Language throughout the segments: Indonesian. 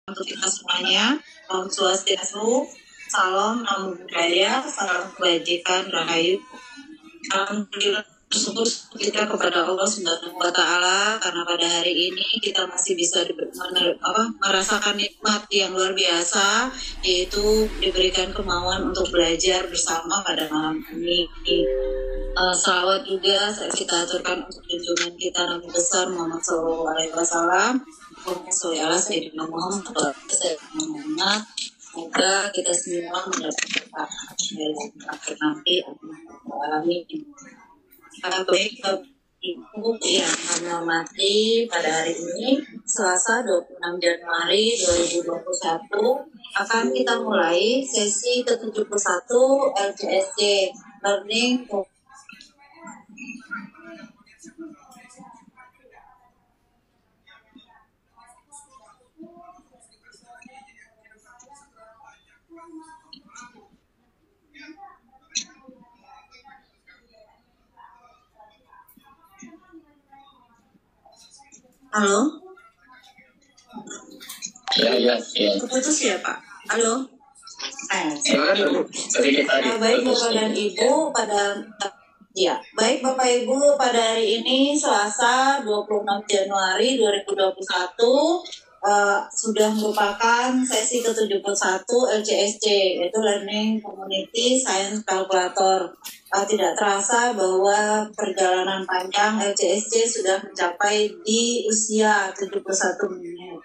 untuk kita semuanya. Om Swastiastu, salam namo buddhaya, salam kebajikan rahayu. Alhamdulillah bersyukur kita kepada Allah Subhanahu wa Ta'ala karena pada hari ini kita masih bisa merasakan nikmat yang luar biasa, yaitu diberikan kemauan untuk belajar bersama pada malam ini. Salawat juga kita aturkan untuk junjungan kita Nabi besar Muhammad SAW. Sayyidina Muhammad. Semoga kita semua mendapat akhir nanti. Amin. Baik Ibu yang kami hormati, pada hari ini Selasa 26 Januari 2021 akan kita mulai sesi ke-71 LCSC Learning. Halo? Ya. Keputus ya Pak? Halo? Baik Bapak dan Ibu Bapak Ibu pada hari ini Selasa 26 Januari 2021 sudah merupakan sesi ke-71 LCSC, yaitu Learning Community Science Calculator. Tidak terasa bahwa perjalanan panjang LCSC sudah mencapai di usia 71 menit.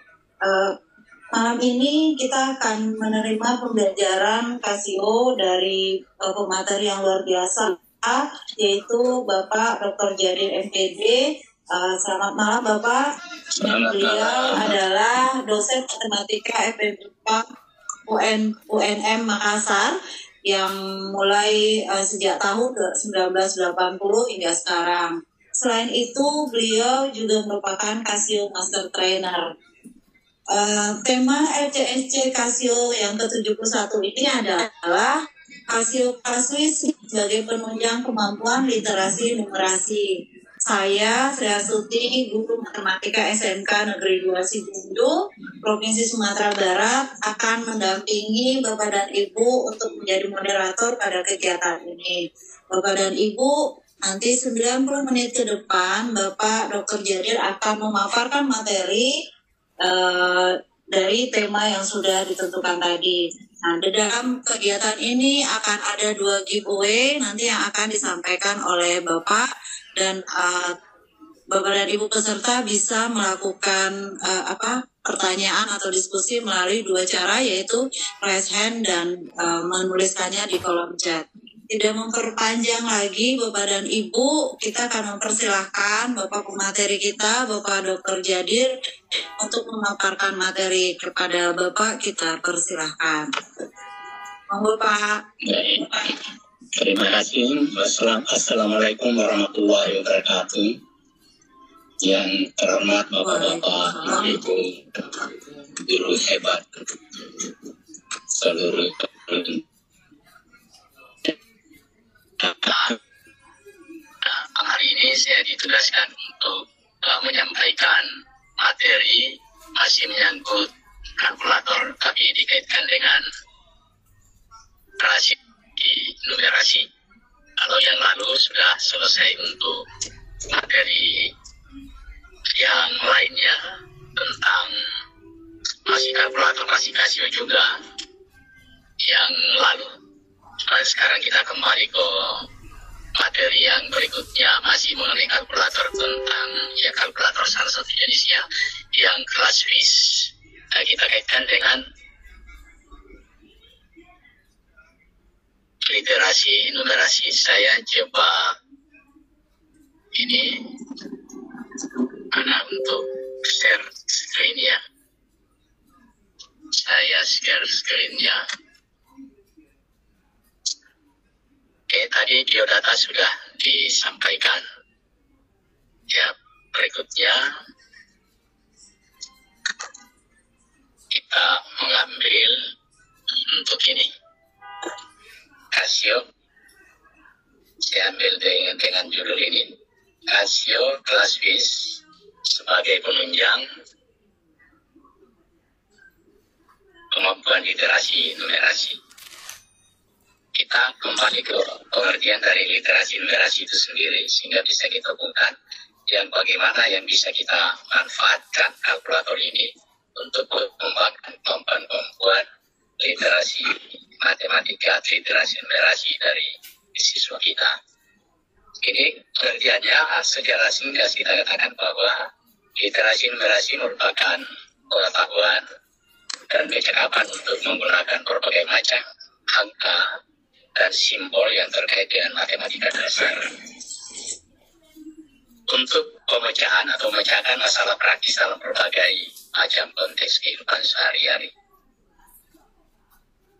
Malam ini kita akan menerima pembelajaran Casio dari pemateri yang luar biasa, yaitu Bapak Dr. Jadir MPD. Selamat malam Bapak. Beliau adalah dosen matematika FMIP UNM Makassar yang mulai sejak tahun 1980 hingga sekarang. Selain itu, beliau juga merupakan Casio Master Trainer. Tema LCSC Casio yang ke-71 ini adalah Casio Casuis sebagai penunjang kemampuan literasi numerasi. Saya, Sri Astuti, guru matematika SMK Negeri 2 Situbondo, Provinsi Sumatera Barat, akan mendampingi Bapak dan Ibu untuk menjadi moderator pada kegiatan ini. Bapak dan Ibu, nanti 90 menit ke depan, Bapak Dr. Jadir akan memaparkan materi dari tema yang sudah ditentukan tadi. Nah, di dalam kegiatan ini akan ada 2 giveaway nanti yang akan disampaikan oleh Bapak, dan Bapak dan Ibu peserta bisa melakukan pertanyaan atau diskusi melalui 2 cara, yaitu raise hand dan menuliskannya di kolom chat. Tidak memperpanjang lagi Bapak dan Ibu, kita akan mempersilahkan Bapak pemateri kita, Bapak Dr. Jadir, untuk memaparkan materi. Kepada Bapak kita persilahkan. Monggo Pak. Terima kasih. Assalamualaikum warahmatullahi wabarakatuh. Yang terhormat Bapak-Bapak, Ibu, guru hebat, seluruh hari ini saya ditugaskan untuk menyampaikan materi masih menyangkut kalkulator, tapi dikaitkan dengan rasio numerasi. Kalau yang lalu sudah selesai untuk materi yang lainnya tentang masih kalkulator, masih Casio juga yang lalu. Sekarang kita kembali ke materi yang berikutnya, masih mengenai kalkulator, tentang kalkulator salah satu jenisnya yang kelas Swiss. Kita kaitkan dengan literasi numerasi. Saya coba ini untuk share screen ya. Saya share screen-nya. Oke, tadi biodata sudah disampaikan. Ya, berikutnya kita mengambil untuk ini Casio. Saya ambil dengan judul ini, Casio kelas Swiss sebagai penunjang dengan literasi numerasi. Kita kembali ke pengertian dari literasi numerasi itu sendiri, sehingga bisa kita hubungkan yang bagaimana yang bisa kita manfaatkan kalkulator ini untuk mengembangkan kemampuan literasi matematika, literasi numerasi dari siswa kita. Ini pengertiannya secara singkat kita katakan bahwa literasi numerasi merupakan pengetahuan dan kecakapan untuk menggunakan berbagai macam angka dan simbol yang terkait dengan matematika dasar untuk pemecahan atau memecahkan masalah praktis dalam berbagai macam konteks kehidupan sehari-hari.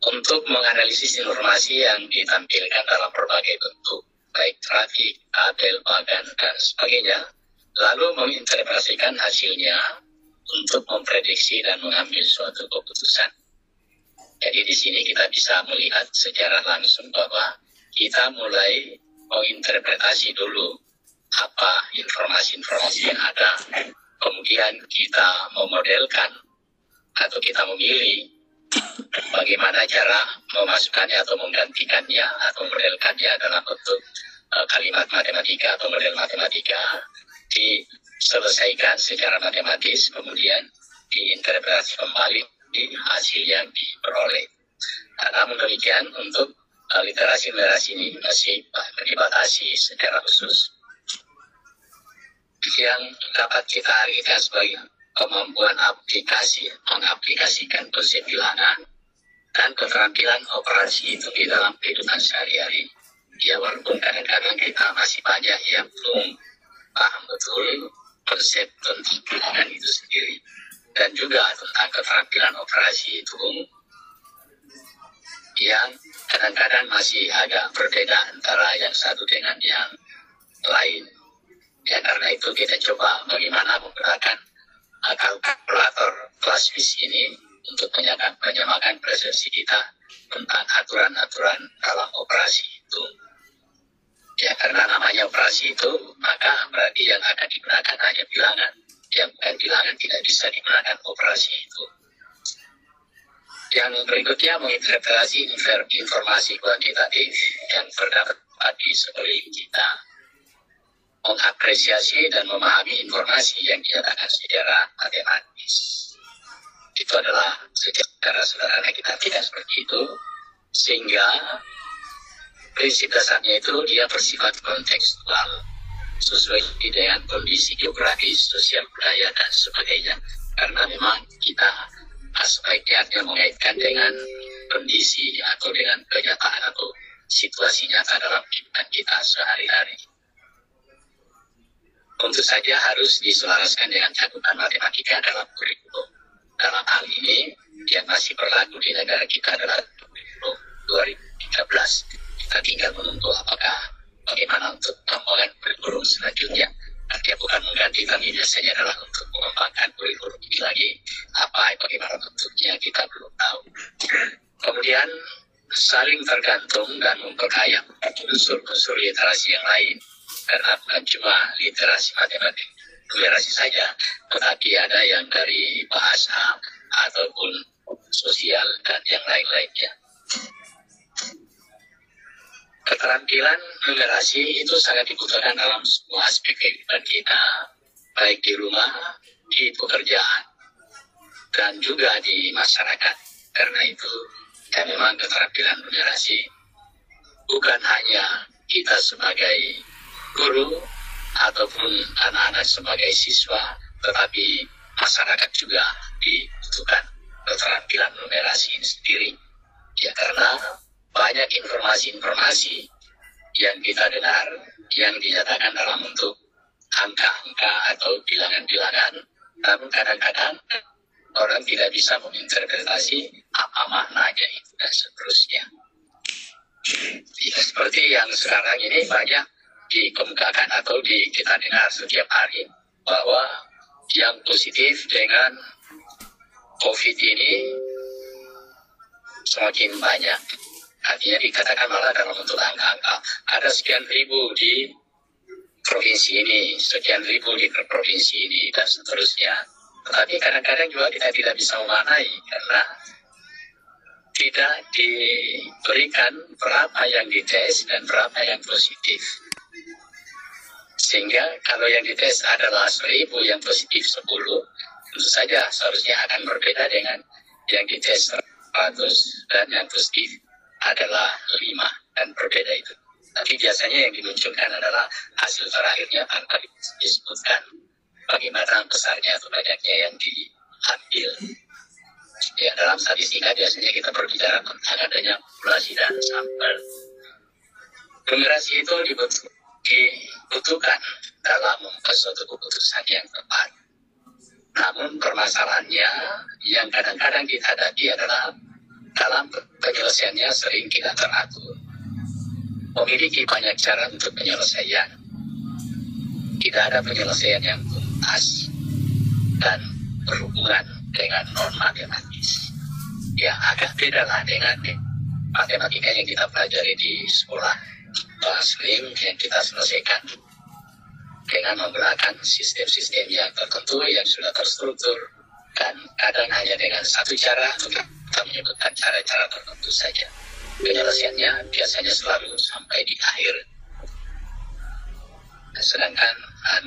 Untuk menganalisis informasi yang ditampilkan dalam berbagai bentuk, baik grafik, tabel, bagan, dan sebagainya, lalu menginterpretasikan hasilnya untuk memprediksi dan mengambil suatu keputusan. Jadi di sini kita bisa melihat secara langsung bahwa kita mulai menginterpretasi dulu apa informasi-informasi yang ada, kemudian kita memodelkan atau kita memilih bagaimana cara memasukkannya atau menggantikannya atau modelkannya dalam bentuk kalimat matematika atau model matematika, diselesaikan secara matematis, kemudian diinterpretasi kembali di hasil yang diperoleh. Namun demikian, untuk literasi numerasi ini masih dibatasi secara khusus yang dapat kita lihat sebagai kemampuan mengaplikasikan konsep bilangan dan keterampilan operasi itu di dalam kehidupan sehari-hari. Ya, walaupun kadang-kadang kita masih banyak yang belum paham betul konsep tentang bilangan itu sendiri, dan juga tentang keterampilan operasi itu yang kadang-kadang masih agak berbeda antara yang satu dengan yang lain. Ya, karena itu kita coba bagaimana menggunakan kalkulator kelas ini untuk menyamakan persepsi kita tentang aturan-aturan dalam operasi itu. Ya, karena namanya operasi itu, maka berarti yang akan digunakan hanya bilangan. Yang bukan bilangan tidak bisa digunakan operasi itu. Yang berikutnya menginterpretasi informasi kuantitatif yang terdapat di sekeliling kita. Mengapresiasi dan memahami informasi yang dinyatakan secara matematis. Itu adalah secara sederhana kita tidak seperti itu, sehingga prinsip dasarnya itu dia bersifat kontekstual, sesuai dengan kondisi geografis, sosial, budaya, dan sebagainya. Karena memang kita aspeknya artinya mengaitkan dengan kondisi atau dengan kenyataan atau situasi nyata dalam kehidupan kita sehari-hari. Tentu saja harus diselaraskan dengan cakupan matematika dalam kurikulum. Dalam hal ini, yang masih berlaku di negara kita adalah kurikulum 2013. Kita tinggal menunggu apakah bagaimana untuk pengembangan kurikulum selanjutnya. Artinya bukan mengganti, tapi biasanya adalah untuk mengembangkan kurikulum ini lagi. Bagaimana bentuknya kita belum tahu. Kemudian saling tergantung dan memperkaya unsur-unsur literasi yang lain. Karena bukan cuma literasi matematik, numerasi saja, tetapi ada yang dari bahasa ataupun sosial dan yang lain-lainnya. Keterampilan numerasi itu sangat dibutuhkan dalam semua aspek kehidupan kita, baik di rumah, di pekerjaan, dan juga di masyarakat. Karena itu, ya memang keterampilan numerasi bukan hanya kita sebagai guru ataupun anak-anak sebagai siswa, tetapi masyarakat juga dibutuhkan keterampilan numerasi ini sendiri. Ya, karena banyak informasi-informasi yang kita dengar yang dinyatakan dalam bentuk angka-angka atau bilangan-bilangan, namun kadang-kadang orang tidak bisa menginterpretasi apa maknanya itu dan seterusnya. Ya, seperti yang sekarang ini banyak dikemukakan atau kita dengar setiap hari bahwa yang positif dengan COVID ini semakin banyak. Artinya dikatakan malah dalam bentuk angka-angka. Ada sekian ribu di provinsi ini, sekian ribu di provinsi ini, dan seterusnya. Tetapi kadang-kadang juga kita tidak bisa memaknai karena tidak diberikan berapa yang dites dan berapa yang positif. Sehingga kalau yang dites adalah 1000, yang positif 10, tentu saja seharusnya akan berbeda dengan yang dites 100 dan yang positif adalah 5, dan berbeda itu. Tapi biasanya yang dimunculkan adalah hasil terakhirnya tanpa disebutkan bagaimana besarnya atau banyaknya yang diambil. Ya, dalam statistika biasanya kita berbicara tentang adanya populasi dan sampel. Numerasi itu dibutuhkan dalam membuat suatu keputusan yang tepat. Namun permasalahannya yang kadang-kadang kita hadapi adalah dalam penyelesaiannya sering tidak teratur. Memiliki banyak cara untuk penyelesaian. Tidak ada penyelesaian yang tuntas dan berhubungan dengan norma matematis. Ya, agak beda lah dengan matematika yang kita pelajari di sekolah Muslim yang kita selesaikan dengan menggunakan sistem-sistem yang tertentu yang sudah terstruktur, dan kadang hanya dengan satu cara untuk kita menyebutkan cara-cara tertentu saja. Penyelesaiannya biasanya selalu sampai di akhir. Sedangkan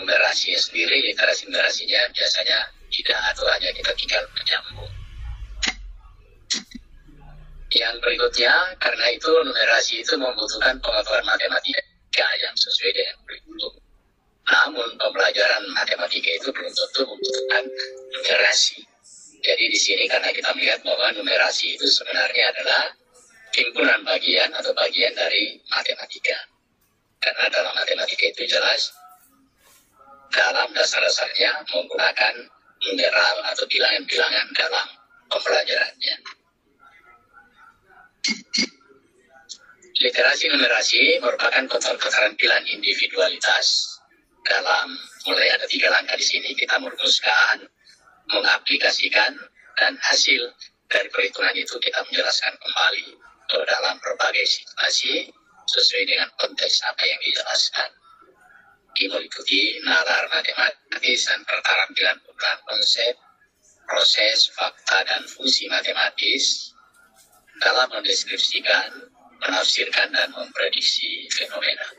numerasinya sendiri, literasi numerasinya biasanya tidak, atau hanya kita tinggal menyambung. Yang berikutnya, karena itu numerasi itu membutuhkan pengetahuan matematika yang sesuai dengan kurikulum. Namun pembelajaran matematika itu belum tentu membutuhkan numerasi. Jadi di sini karena kita melihat bahwa numerasi itu sebenarnya adalah himpunan bagian atau bagian dari matematika. Karena dalam matematika itu jelas dalam dasar-dasarnya menggunakan numeral atau bilangan-bilangan dalam pembelajarannya. Literasi numerasi merupakan keterampilan individualitas dalam mulai ada 3 langkah di sini. Kita merumuskan, mengaplikasikan, dan hasil dari perhitungan itu kita menjelaskan kembali ke dalam berbagai situasi sesuai dengan konteks apa yang dijelaskan. Meliputi nalar matematis dan keterampilan penggunaan konsep, proses, fakta, dan fungsi matematis dalam mendeskripsikan, menafsirkan, dan memprediksi fenomena.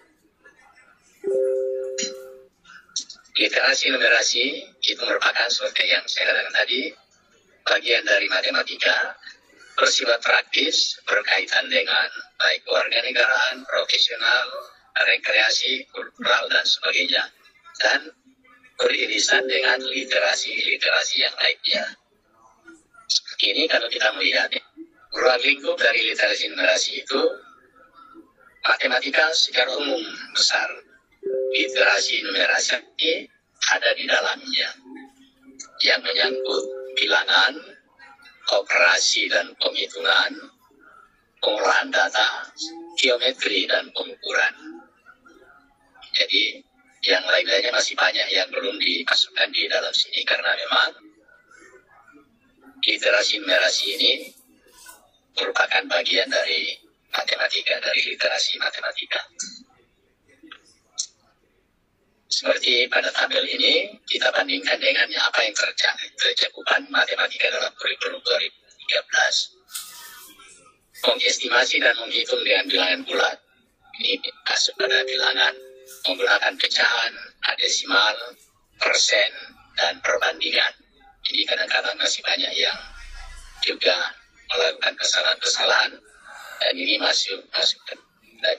Literasi numerasi itu merupakan seperti yang saya katakan tadi, bagian dari matematika, bersifat praktis, berkaitan dengan baik kewarganegaraan, profesional, rekreasi, kultural, dan sebagainya, dan beririsan dengan literasi-literasi yang lainnya. Ini kalau kita melihat ruang lingkup dari literasi numerasi itu matematika secara umum besar. Literasi numerasi ada di dalamnya yang menyangkut bilangan, operasi dan penghitungan, pengolahan data, geometri, dan pengukuran. Jadi yang lain-lainnya masih banyak yang belum dimasukkan di dalam sini karena memang literasi numerasi ini merupakan bagian dari matematika, dari literasi matematika. Seperti pada tabel ini, kita bandingkan dengan apa yang tercakupan matematika dalam kurikulum 2013. Mengestimasi dan menghitung dengan bilangan bulat. Ini masuk pada bilangan menggunakan pecahan, desimal, persen, dan perbandingan. Jadi kadang-kadang masih banyak yang juga melakukan kesalahan-kesalahan, dan ini masuk ke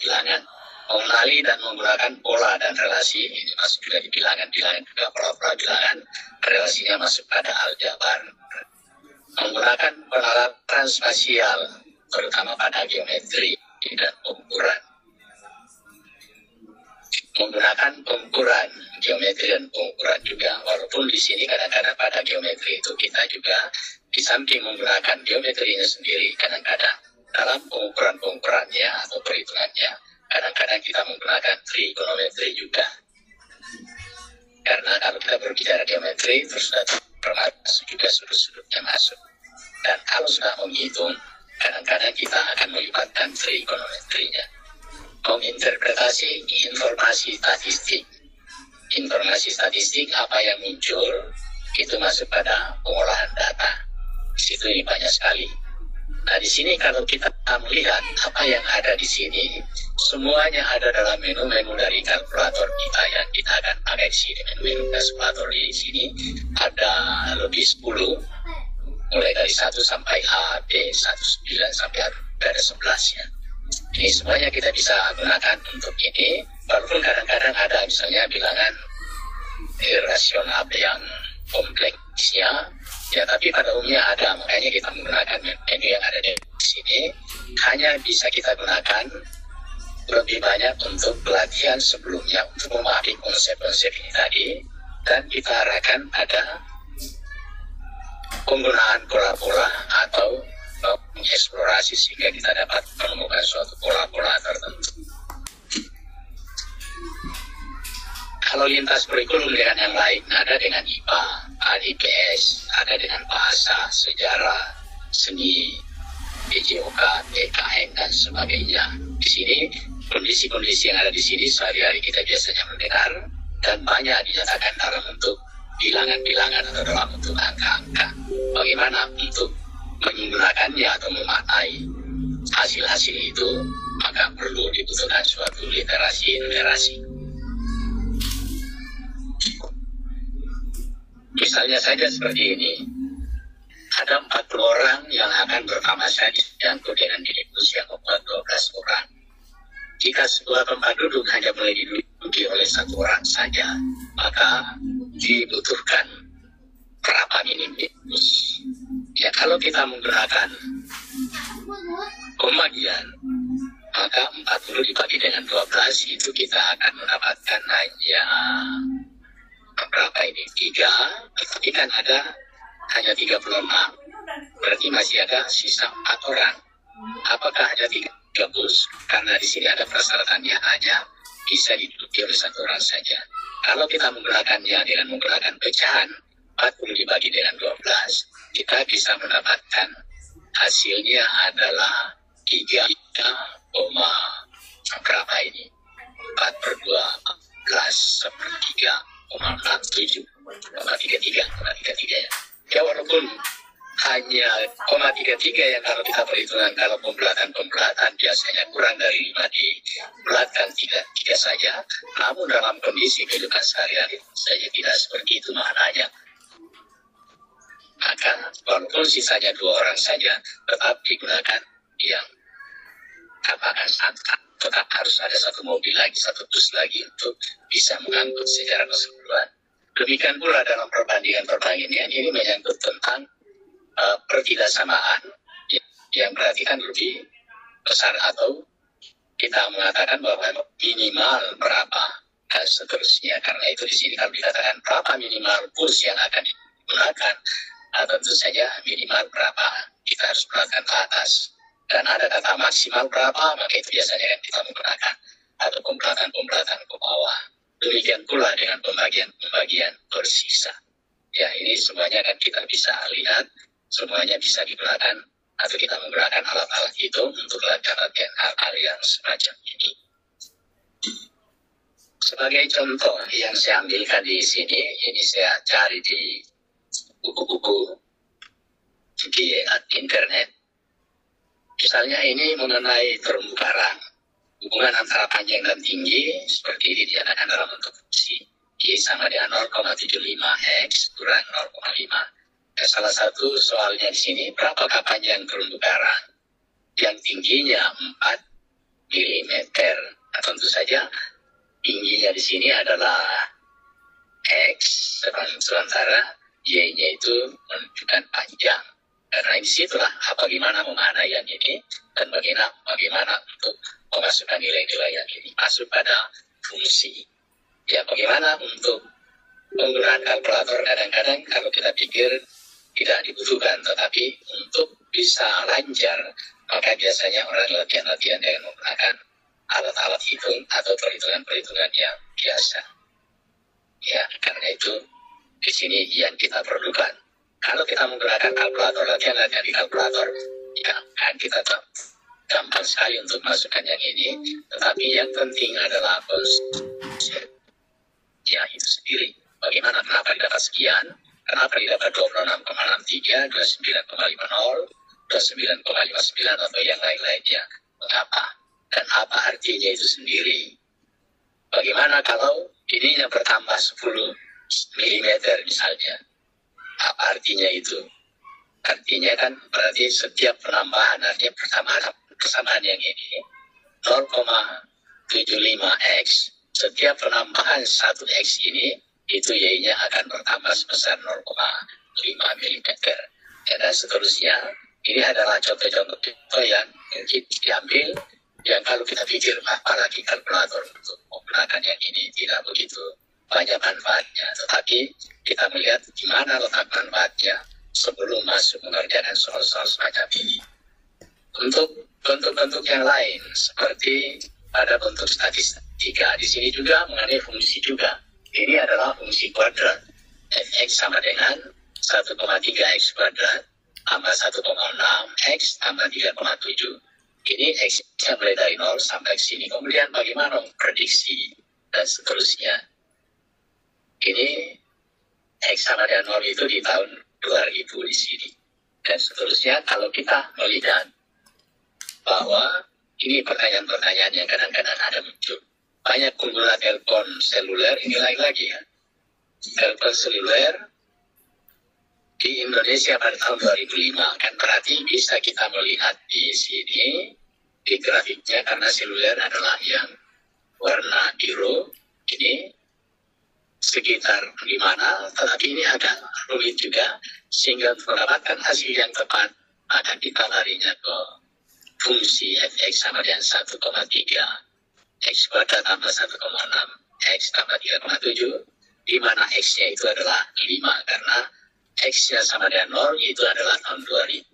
bilangan. Mengenali dan menggunakan pola dan relasi, ini masuk juga di bilangan-bilangan, juga pola-pola bilangan, relasinya masuk pada aljabar. Menggunakan penalaran spasial, terutama pada geometri dan pengukuran. Menggunakan pengukuran, geometri dan pengukuran juga, walaupun di sini kadang-kadang pada geometri itu kita juga di samping menggunakan geometrinya sendiri, kadang-kadang dalam pengukuran-pengukurannya atau perhitungannya, kadang-kadang kita menggunakan trigonometri juga. Karena kalau kita berbicara geometri, terus termasuk juga sudut-sudutnya masuk. Dan kalau sudah menghitung, kadang-kadang kita akan melibatkan trigonometrinya. Menginterpretasi informasi statistik. Informasi statistik apa yang muncul, itu masuk pada pengolahan data. Di situ ini banyak sekali. Nah, di sini kalau kita melihat apa yang ada di sini, semuanya ada dalam menu-menu dari kalkulator kita yang kita akan pakai di sini. Menu-menu kalkulator di sini ada lebih 10, mulai dari 1 sampai A, B, 19 sampai ada 11 ya. Ini semuanya kita bisa gunakan untuk ini, walaupun kadang-kadang ada misalnya bilangan irasional yang kompleksnya, ya tapi pada umumnya ada, makanya kita menggunakan menu yang ada di sini. Hanya bisa kita gunakan lebih banyak untuk pelatihan sebelumnya, untuk memahami konsep-konsep ini tadi, dan kita arahkan pada penggunaan pola-pola atau mengeksplorasi sehingga kita dapat menemukan suatu pola-pola tertentu. Kalau lintas kurikulum dengan yang lain, ada dengan IPA, ada IPS, ada dengan bahasa, sejarah, seni, PJOK, PKN, dan sebagainya. Di sini, kondisi-kondisi yang ada di sini sehari-hari kita biasanya mendengar, dan banyak dinyatakan dalam bentuk bilangan-bilangan atau dalam bentuk angka-angka. Bagaimana untuk menggunakannya atau memaknai hasil-hasil itu, maka perlu dibutuhkan suatu literasi. Misalnya saja seperti ini, ada 40 orang yang akan bersama-sama diangkut dengan minibus yang membuat 12 orang. Jika sebuah tempat duduk hanya boleh diduduki oleh 1 orang saja, maka dibutuhkan berapa minibus. Ya, kalau kita menggunakan pembagian, maka 40 dibagi dengan 12 itu kita akan mendapatkan hanya berapa ini? 3, tetapi kan ada hanya 36, berarti masih ada sisa 4 orang. Apakah hanya 3 bus? Karena di sini ada persyaratannya hanya bisa diduduki oleh 1 orang saja. Kalau kita menggunakannya dengan menggunakan pecahan 40 dibagi dengan 12, kita bisa mendapatkan hasilnya adalah 3, berapa ini? 4/2, 11/3,67,33 ya. Ya walaupun hanya 0,33 yang kalau kita perhitungkan, kalau pembelatan biasanya kurang dari 5 dibulatkan 3 saja, namun dalam kondisi kehidupan sehari-hari saja tidak seperti itu maknanya. Maka walaupun sisanya 2 orang saja, tetap digunakan yang katakan tetap harus ada 1 mobil lagi, 1 bus lagi untuk bisa mengangkut secara keseluruhan. Demikian pula dalam perbandingan ini menyangkut tentang pertidaksamaan yang berarti kan lebih besar, atau kita mengatakan bahwa minimal berapa dan seterusnya. Karena itu di sini kalau dikatakan berapa minimal bus yang akan digunakan, tentu saja minimal berapa kita harus gunakan ke atas. Dan ada kata maksimal berapa, maka itu biasanya kan kita menggunakan atau pembelatan ke bawah. Demikian pula dengan pembagian bersisa. Ya, ini semuanya kan kita bisa lihat, semuanya bisa digunakan atau kita menggunakan alat-alat itu untuk latihan hal-hal yang semacam ini. Sebagai contoh yang saya ambilkan di sini, ini saya cari di buku-buku di internet. Misalnya ini mengenai terumbu karang. Hubungan antara panjang dan tinggi seperti ini dinyatakan dalam bentuk fungsi Y sama dengan 0,75 X kurang 0,5. Salah satu soalnya di sini, berapakah panjang terumbu karang? Yang tingginya 4 mm. Nah, tentu saja tingginya di sini adalah X, sementara Y-nya itu menunjukkan panjang. Karena disitulah bagaimana memaknai yang ini dan bagaimana untuk memasukkan nilai-nilai yang ini masuk pada fungsi. Ya, bagaimana untuk penggunaan kalkulator kadang-kadang kalau kita pikir tidak dibutuhkan, tetapi untuk bisa lancar, maka biasanya orang latihan-latihan dengan menggunakan alat-alat hitung atau perhitungan-perhitungan yang biasa. Ya, karena itu di sini yang kita perlukan. Kalau kita menggunakan kalkulator, latihan-latihan di kalkulator, ya kan kita gampang sekali untuk masukkan yang ini, tetapi yang penting adalah konsep ya itu sendiri. Bagaimana, kenapa didapat sekian, kenapa didapat 26,63, 29,50, 29,59 atau yang lain-lainnya. Mengapa? Dan apa artinya itu sendiri? Bagaimana kalau ininya bertambah 10 mm misalnya? Apa artinya itu? Artinya kan berarti setiap penambahan, artinya persamaan yang ini 0,75x. Setiap penambahan 1x ini, itu y-nya akan bertambah sebesar 0,5 mm. Dan seterusnya, ini adalah contoh-contoh yang mungkin diambil, yang kalau kita pikir, apalagi kalkulator untuk menggunakan yang ini tidak begitu banyak manfaatnya. Tetapi kita melihat di mana letak manfaatnya sebelum masuk mengerjakan soal-soal semacam ini. Untuk bentuk-bentuk yang lain, seperti pada bentuk statistika, di sini juga mengenai fungsi juga. Ini adalah fungsi kuadrat. Fx sama dengan 1,3x kuadrat tambah 1,6x tambah 3,7. Ini x-nya mulai dari 0 sampai ke sini. Kemudian bagaimana memprediksi dan seterusnya. Ini x sama dengan 0 itu di tahun 2000 di sini. Dan seterusnya kalau kita melihat bahwa ini pertanyaan-pertanyaan yang kadang-kadang ada muncul. Banyak pengguna telepon seluler, ini lagi ya. Telepon seluler di Indonesia pada tahun 2005 kan berarti bisa kita melihat di sini di grafiknya, karena seluler adalah yang warna biru ini sekitar di mana, tetapi ini agak rumit juga sehingga untuk mendapatkan hasil yang tepat akan kita larinya ke fungsi fx sama dengan 1,3 x kuadrat tambah 1,6 x tambah 3,7, di mana x-nya itu adalah 5 karena x-nya sama dengan 0 itu adalah tahun 2000.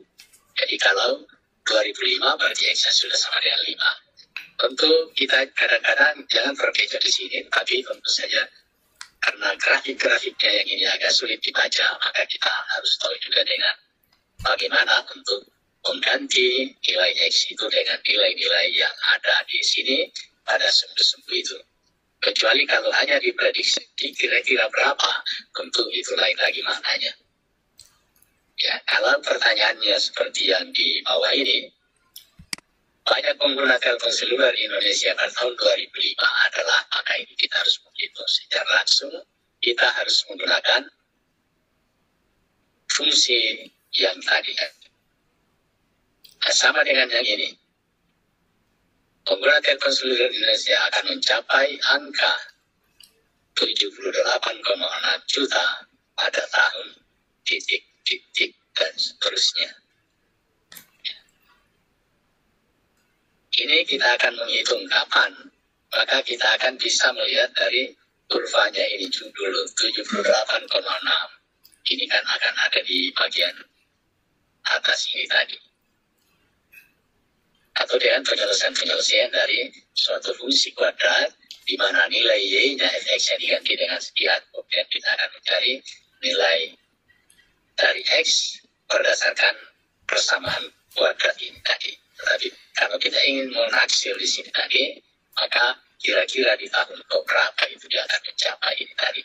Jadi kalau 2005 berarti x-nya sudah sama dengan 5. Tentu kita kadang-kadang jangan terkecoh di sini, tapi tentu saja karena grafik-grafiknya yang ini agak sulit dibaca, maka kita harus tahu juga dengan bagaimana untuk mengganti nilai x itu dengan nilai-nilai yang ada di sini pada sumbu-sumbu itu. Kecuali kalau hanya diprediksi kira-kira berapa, tentu itu lain lagi maknanya. Ya, kalau pertanyaannya seperti yang di bawah ini, banyak pengguna telepon seluler di Indonesia pada tahun 2005 adalah, maka ini kita harus menghitung secara langsung, kita harus menggunakan fungsi yang tadi. Sama dengan yang ini. Pengguna telepon seluler di Indonesia akan mencapai angka 78,6 juta pada tahun titik dan seterusnya. Ini kita akan menghitung kapan, maka kita akan bisa melihat dari kurvanya ini dulu 78,6. Ini kan akan ada di bagian atas ini tadi. Atau dengan penyelesaian dari suatu fungsi kuadrat di mana nilai y-nya fx-nya diganti dengan sekian, kemudian kita akan mencari nilai dari x berdasarkan persamaan kuadrat ini tadi. Tetapi kalau kita ingin menaksir di sini tadi, maka kira-kira di tahun berapa itu dia akan mencapai ini tadi.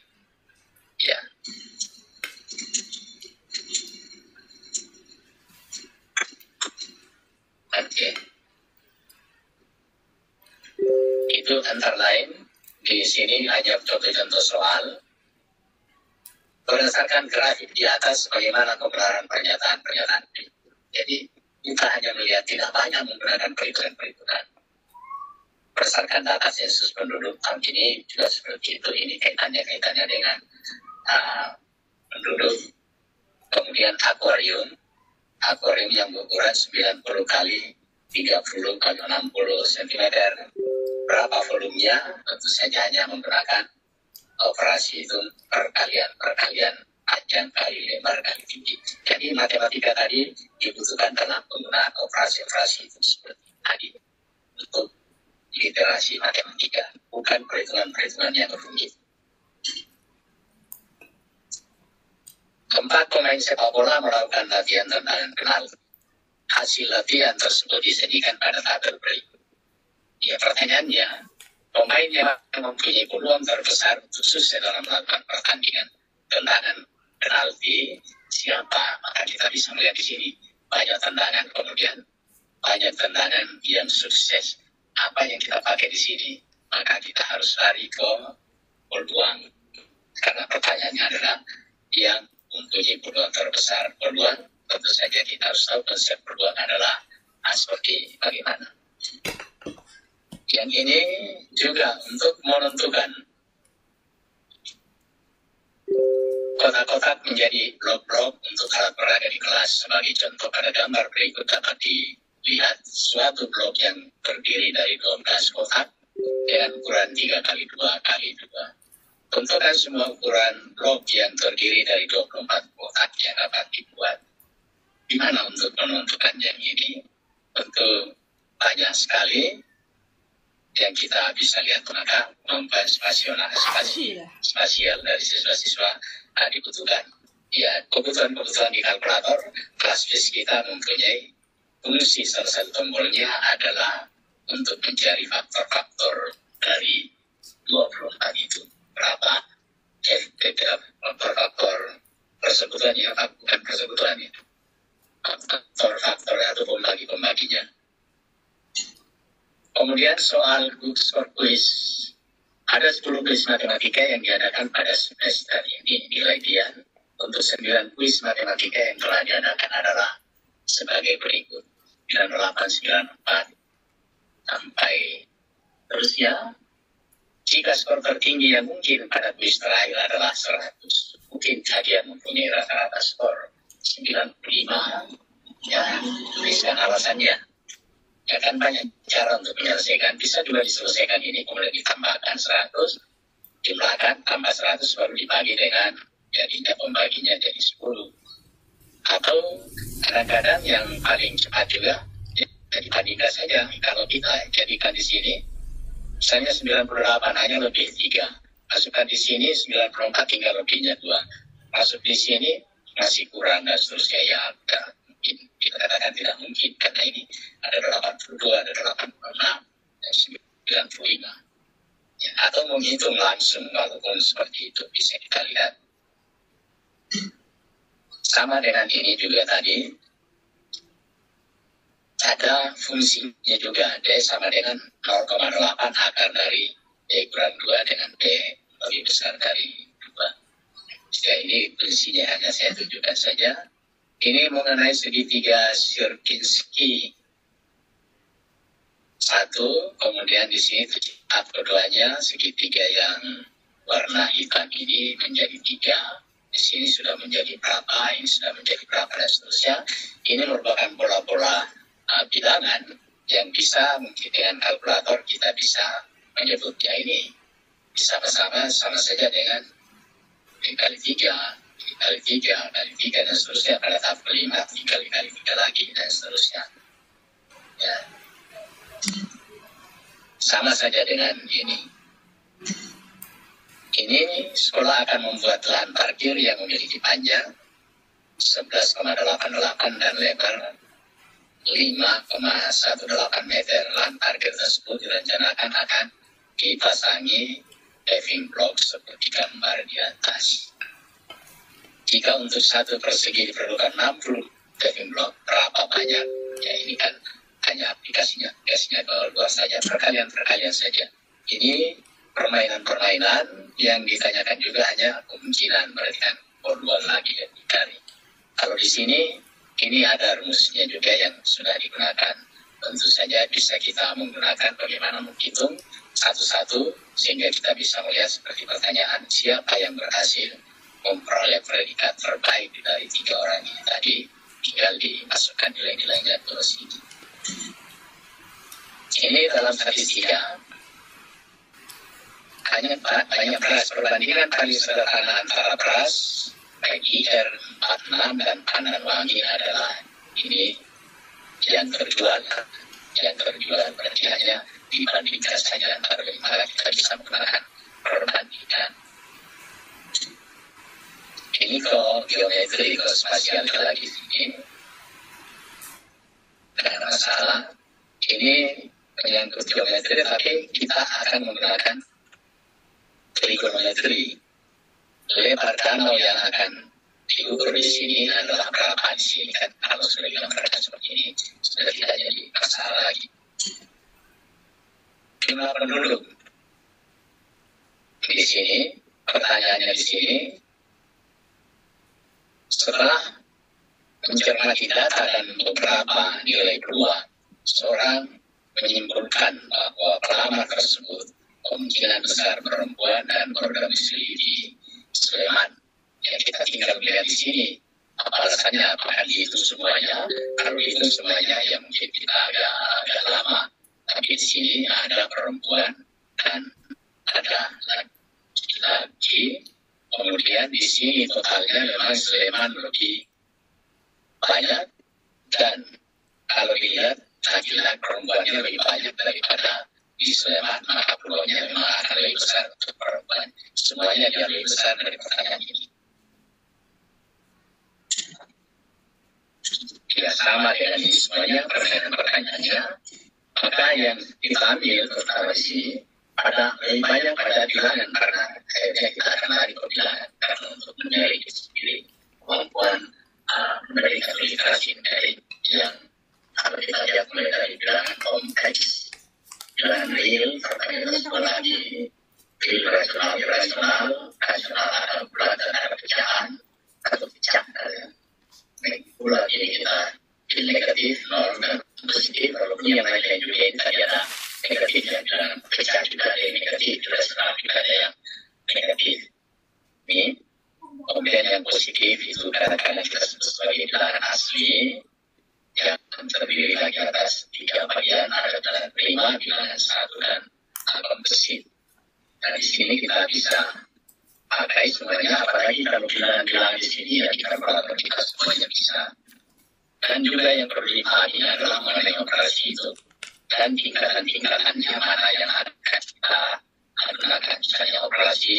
Ya. Oke. Itu antara lain di sini hanya contoh-contoh soal berdasarkan grafik di atas bagaimana kebenaran pernyataan-pernyataan. Jadi kita hanya melihat tidak banyak menggunakan perhitungan-perhitungan. Berdasarkan data sensus penduduk tahun ini juga seperti itu. Ini kaitannya dengan penduduk. Kemudian akuarium yang berukuran 90 kali 30 kali 60 cm. Berapa volumenya? Tentu saja hanya menggunakan operasi itu perkalian panjang kali lebar kali tinggi. Jadi matematika tadi dibutuhkan dalam penggunaan operasi-operasi itu seperti tadi untuk literasi matematika, bukan perhitungan-perhitungan yang rumit. Keempat, pemain sepak bola melakukan latihan tendangan penalti. Hasil latihan tersebut disajikan pada tabel berikut. Ya, pertanyaannya, pemain yang mempunyai peluang terbesar khusus dalam melakukan pertandingan tendangan penalti siapa? Maka kita bisa melihat di sini banyak tantangan, kemudian banyak tantangan yang sukses. Apa yang kita pakai di sini? Maka kita harus lari ke peluang. Karena pertanyaannya adalah yang mempunyai peluang terbesar. Peluang, tentu saja kita harus tahu konsep peluang adalah seperti bagaimana. Yang ini juga untuk menentukan kotak-kotak menjadi blok-blok untuk alat peraga di kelas. Sebagai contoh pada gambar berikut dapat dilihat suatu blok yang terdiri dari 12 kotak dengan ukuran 3x2x2. Tentukan semua ukuran blok yang terdiri dari 24 kotak yang dapat dibuat. Di mana untuk menentukan yang ini? Tentu banyak sekali yang kita bisa lihat, maka kemampuan spasial dari siswa-siswa dibutuhkan. Ya, kebutuhan-kebutuhan di kalkulator, kelas fisik kita mempunyai fungsi salah satu tombolnya adalah untuk mencari faktor-faktor dari 24 itu. Berapa? Faktor-faktor persekutuannya, bukan persekutuannya. Faktor-faktor atau pembagi-pembaginya. Kemudian soal skor kuis. Ada 10 kuis matematika yang diadakan pada semester ini. Nilai dia untuk 9 kuis matematika yang telah diadakan adalah sebagai berikut. 9894 sampai terusnya. Jika skor tertinggi yang mungkin pada kuis terakhir adalah 100, mungkin kalian mempunyai rata-rata skor 95. Ya, tuliskan alasannya. Ya kan banyak cara untuk menyelesaikan. Bisa juga diselesaikan ini, kemudian ditambahkan 100, jumlahkan, tambah 100, baru dibagi dengan, jadinya pembaginya jadi 10. Atau kadang-kadang yang paling cepat juga, ya dibandingkan saja. Kalau kita jadikan di sini, misalnya 98 hanya lebih 3. Masukkan di sini 94 tinggal lebihnya 2. Masuk di sini masih kurang dan seterusnya. Ya mungkin kita katakan tidak mungkin karena ini ada 82, ada 86, dan 95. Ya, atau menghitung langsung walaupun seperti itu bisa kita lihat. Sama dengan ini juga tadi ada fungsinya juga. D sama dengan 0,8 akar dari D kurang 2 dengan D lebih besar dari 2. Jika ini fungsinya hanya saya tunjukkan saja. Ini mengenai segitiga Sierpinski 1, kemudian di sini tahap keduanya segitiga yang warna hitam ini menjadi 3. Di sini sudah menjadi berapa, ini sudah menjadi berapa dan seterusnya. Ini merupakan pola-pola bilangan yang bisa mungkin dengan kalkulator kita bisa menyebutnya ini sama saja dengan dikali 3 kali 3 dan seterusnya. Pada tahap kelima 3 kali 3 lagi dan seterusnya. Ya. Sama saja dengan ini. Ini sekolah akan membuat lahan parkir yang memiliki panjang 11,88 dan lebar 5,18 meter. Lahan parkir tersebut direncanakan akan dipasangi paving block seperti gambar di atas. Jika untuk satu persegi diperlukan 60 paving block, berapa banyak? Ya ini kan hanya aplikasinya luas saja, perkalian saja. Ini permainan yang ditanyakan juga hanya kemungkinan, berarti kan peluang lagi yang dicari. Kalau di sini, ini ada rumusnya juga yang sudah digunakan. Tentu saja bisa kita menggunakan bagaimana menghitung satu-satu, sehingga kita bisa melihat seperti pertanyaan, siapa yang berhasil memperoleh predikat terbaik dari 3 orang ini tadi, tinggal dimasukkan nilai-nilainya ke sini. Ini dalam statistika hanya banyak beras. Perbandingan paling sederhana antara beras baik IR 46 dan pandan wangi adalah ini yang terjual. Yang terjual berarti hanya dibandingkan saja antara 5, kita bisa menggunakan perbandingan. Ini ke geometri, ke spasial lagi sini. Tidak ada masalah. Ini menyangkut geometri, tapi kita akan menggunakan trigonometri. Lebar danau yang akan diukur di sini adalah berapa di sini kan. Kalau sudah bilang berapa seperti ini, sudah tidak jadi masalah lagi. Jumlah penduduk di sini, pertanyaannya di sini, setelah mencermati data dan beberapa nilai peluang, seorang menyimpulkan bahwa pelamar tersebut kemungkinan besar perempuan dan berdomisili di Sleman. Ya, kita tinggal melihat di sini apa alasannya, apakah itu semuanya. Kalau itu semuanya ya mungkin kita agak lama, tapi di sini ada perempuan dan ada laki-laki. Kemudian di sini totalnya memang Sleman lebih banyak, dan kalau dilihat laki-laki perempuannya lebih banyak daripada di Sleman, maka peluangnya memang akan lebih besar untuk perempuan. Semuanya dia lebih besar dari pertanyaan ini. Tidak sama dengan ini semuanya pertanyaannya. Maka yang kita ambil terutama di sini ada lebih banyak pada bilangan, karena akhirnya kita akan lari ke bilangan karena untuk mencari sendiri kemampuan memberikan literasi dari yang kalau kita lihat mulai dari bilangan kompleks, bilangan real, terkait sekolah di rasional, rasional ada bulan dan ada pecahan atau pecah. Pula ini kita di negatif, nol dan positif, walaupun yang lainnya juga ini tadi ada negatif yang bilangan pecah juga ada yang negatif, rasional juga ada yang negatif. Ini kemudian yang positif itu kadang-kadang kita sebut sebagai bilangan asli yang terdiri lagi atas 3 bagian, ada bilangan prima, bilangan 1 dan komposit. Dan di sini kita bisa pakai semuanya, apalagi kalau bilangan-bilangan di sini ya kita kalkulator kita semuanya bisa. Dan juga yang perlu dipahami adalah mengenai operasi itu dan tingkatan-tingkatannya mana yang akan kita gunakan, misalnya operasi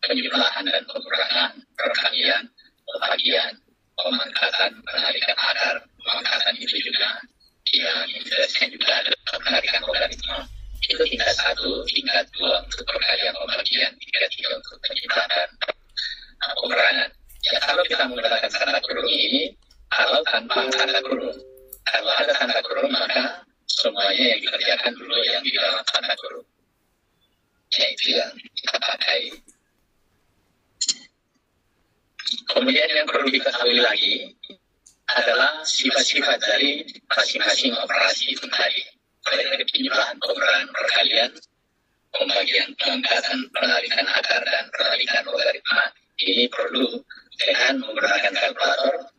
penjumlahan dan pengurangan, perkalian, pembagian, pemangkatan, penarikan akar. Pemangkatan itu juga yang indeksnya juga ada penarikan logaritma. Itu tingkat 1, tingkat 2 untuk perkalian, pembagian, tingkat 3 untuk penjumlahan, pengurangan. Ya, kalau kita menggunakan tanda kurung ini, kalau tanpa tanda kurung, kalau ada tanda kurung maka semuanya yang dikerjakan dulu yang di dalam tanda kurung. Ya, itu yang kita pakai. Kemudian yang perlu diketahui lagi adalah sifat-sifat dari masing-masing operasi itu tadi. Dari penjumlahan, pengurangan, perkalian, pembagian, pengangkatan, penarikan akar, dan penarikan logaritma. Ini perlu dengan menggunakan kalkulator,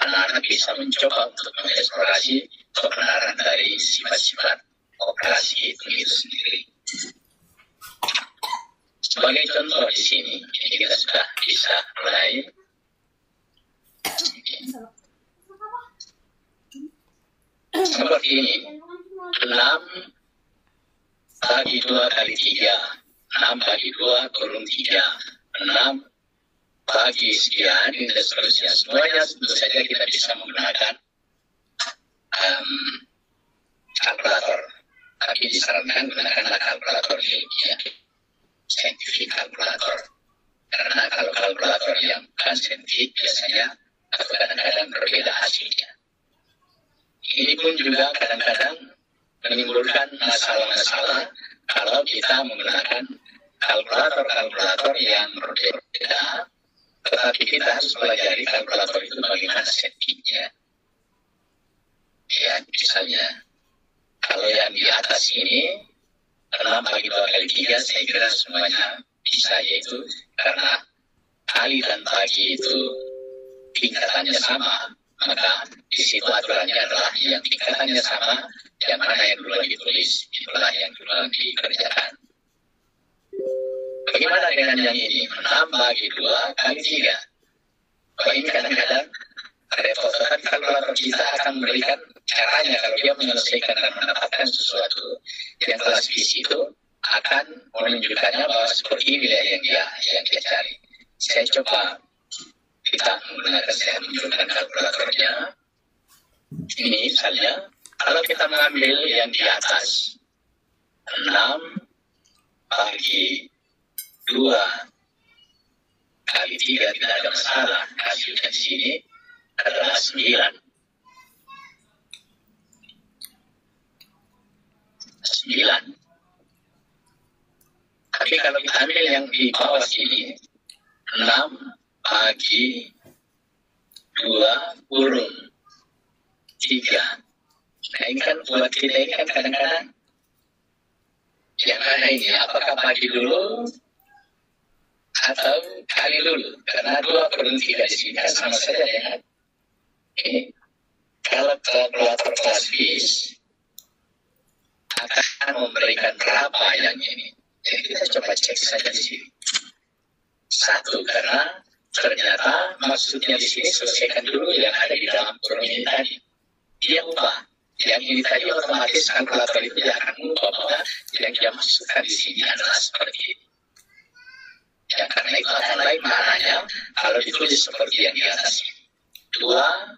anak-anak bisa mencoba untuk mengeksplorasi kebenaran dari sifat-sifat operasi itu sendiri. Sebagai contoh di sini, ini kita sudah bisa mulai. Seperti ini, 6 bagi 2 kali 3, 6 bagi 2 kurung 3, 6 bagi sekian, dan seterusnya. Semuanya tentu saja kita bisa menggunakan kalkulator. Tapi disarankan gunakanlah kalkulator ilmiah, scientific kalkulator. Karena kalau kalkulator yang bukan scientific biasanya atau kadang-kadang berbeda hasilnya. Ini pun juga kadang-kadang menimbulkan masalah-masalah kalau kita menggunakan kalkulator yang berbeda, tetapi kita harus pelajari kalkulator itu bagaimana settingnya. Ya, misalnya, kalau yang di atas ini, 6 bagi 2 kali 3, saya kira semuanya bisa, yaitu karena kali dan bagi itu tingkatannya sama, maka di situ aturannya adalah yang tingkatannya sama, yang mana yang duluan ditulis, itulah yang duluan dikerjakan. Bagaimana dengan yang ini? 6 bagi 2 kali 3. Kalau ini kadang-kadang repot, tapi kalkulator kita akan memberikan caranya kalau dia menyelesaikan dan mendapatkan sesuatu yang kelas visi itu akan menunjukkannya bahwa seperti ini yang dia cari. Saya coba kita menggunakan, saya menunjukkan kalkulatornya. Ini misalnya, kalau kita mengambil yang di atas 6 bagi 2 kali 3 tidak ada masalah. Hasilnya di sini adalah 9. 9. Tapi kalau kita ambil yang di bawah sini, 6 bagi 2 kurung 3. Nah ini kan buat kita ini kan kadang-kadang yang mana ini, apakah bagi dulu atau kali dulu? Karena 2 kurung 3 di sini kan sama saja dengan ini. Kalau kalkulator kelas BIS akan memberikan berapa yang ini. Jadi kita coba cek saja di sini. 1, karena ternyata maksudnya di sini selesaikan dulu yang ada di dalam kurung ini tadi. Dia ubah. Yang ini tadi otomatis kalkulator itu dia akan ubah bahwa yang dia masukkan di sini adalah seperti ini. Ya karena itu akan lain maknanya kalau ditulis seperti yang di atas ini. 2,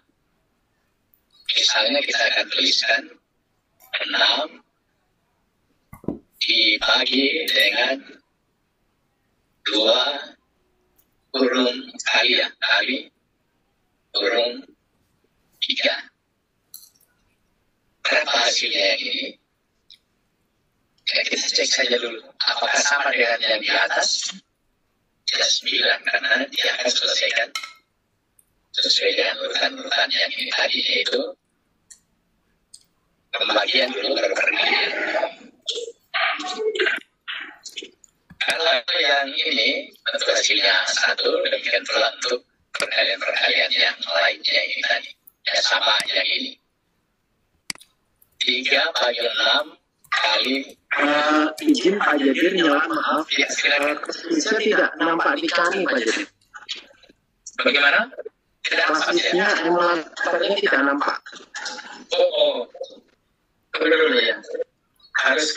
misalnya kita akan tuliskan 6 dibagi dengan 2 kurung kali kurung 3. Berapa hasilnya yang ini? Ya, kita cek saja dulu. Apakah sama dengan yang di atas? Ya 9, karena dia akan selesaikan sesuai dengan urutan-urutan yang ini tadi, yaitu pembagian dulu baru perkalian. Kalau yang ini tentu hasilnya 1, demikian pula untuk perkalian-perkalian yang lainnya ini tadi. Ya sama yang ini. 3 bagi 6 kali izin Pak Jadir nyala, maaf. Ya, silakan. Saya tidak nampak di kami Pak Jadir. Bagaimana? Tidak nampak Persisnya ya? emulatornya tidak nampak. Oh. Dulu ya. Harus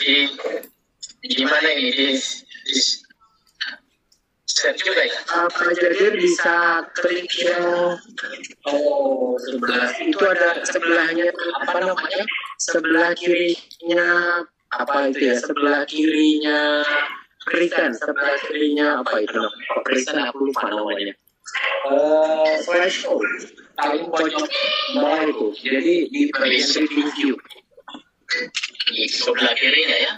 gimana ini di set juga ya? Pak Jadir bisa klik yang sebelah itu, ada sebelahnya apa namanya, sebelah kirinya apa itu ya, sebelah kirinya present, sebelah kirinya apa itu namanya, present aku lupa namanya, threshold paling pojok bawah itu, jadi di bagian reading view. Di sebelah kirinya ya?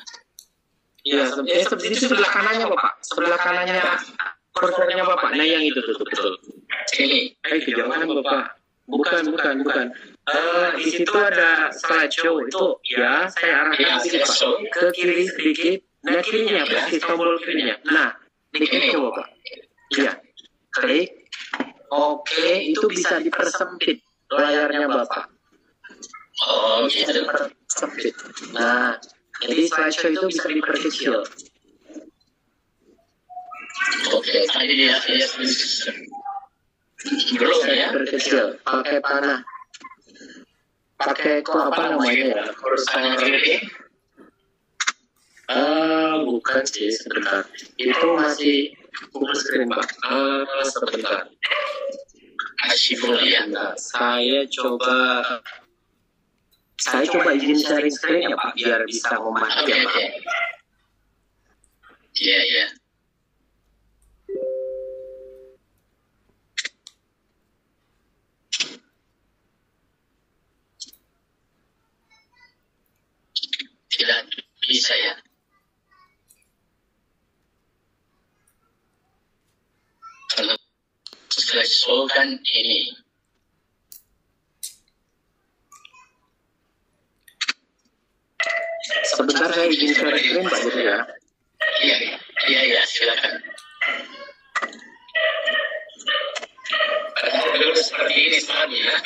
Iya, itu sebelah kanannya Bapak, sebelah kanannya kursornya Bapak, nah yang itu tuh betul. Ini. Itu jangan Bapak, bukan. Di situ ada slideshow itu, ya saya arahkan sedikit Pak, ke kiri sedikit, nah kirinya Pak, di tombol kirinya. Nah, diklik coba Pak. Iya, klik. Oke, itu bisa dipersempit layarnya Bapak. Oh, gitu. Dipersempit. Nah, jadi slideshow itu bisa diperkecil. Oke, tadi dia belum ya? Diperkecil, pakai panah. Pakai apa namanya ya? Kursor ini? Bukan sih, sebentar. Itu masih full screen Pak. Sebentar. Masih full ya? Saya coba izin sharing screen ya Pak, biar bisa membantu ya Pak. Iya. Tidak bisa ya? Kalau slideshow kan ini. Sebentar saya izin sharing screen Pak gitu ya. Iya, silakan. Dulu seperti ini selalu ya.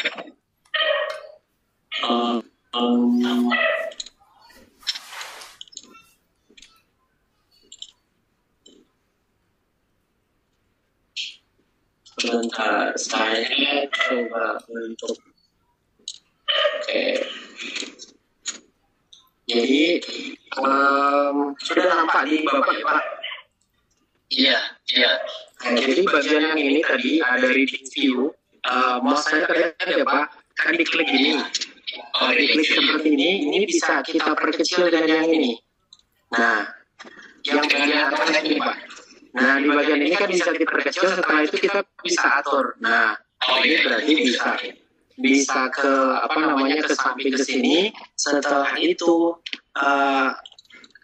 Sebentar, saya coba untuk jadi sudah nampak di Bapak ya Pak? Iya. Nah, jadi bagian yang ini tadi ada reading view, mouse saya terlihat ya Pak, kan diklik ini. Diklik seperti ini bisa kita perkecil dengan yang ini. Nah, yang bagian atas ini Pak, Nah, di bagian ini kan bisa diperkecil, setelah itu kita bisa atur. Nah, ini berarti bisa ke apa namanya, ke samping ke sini. Setelah itu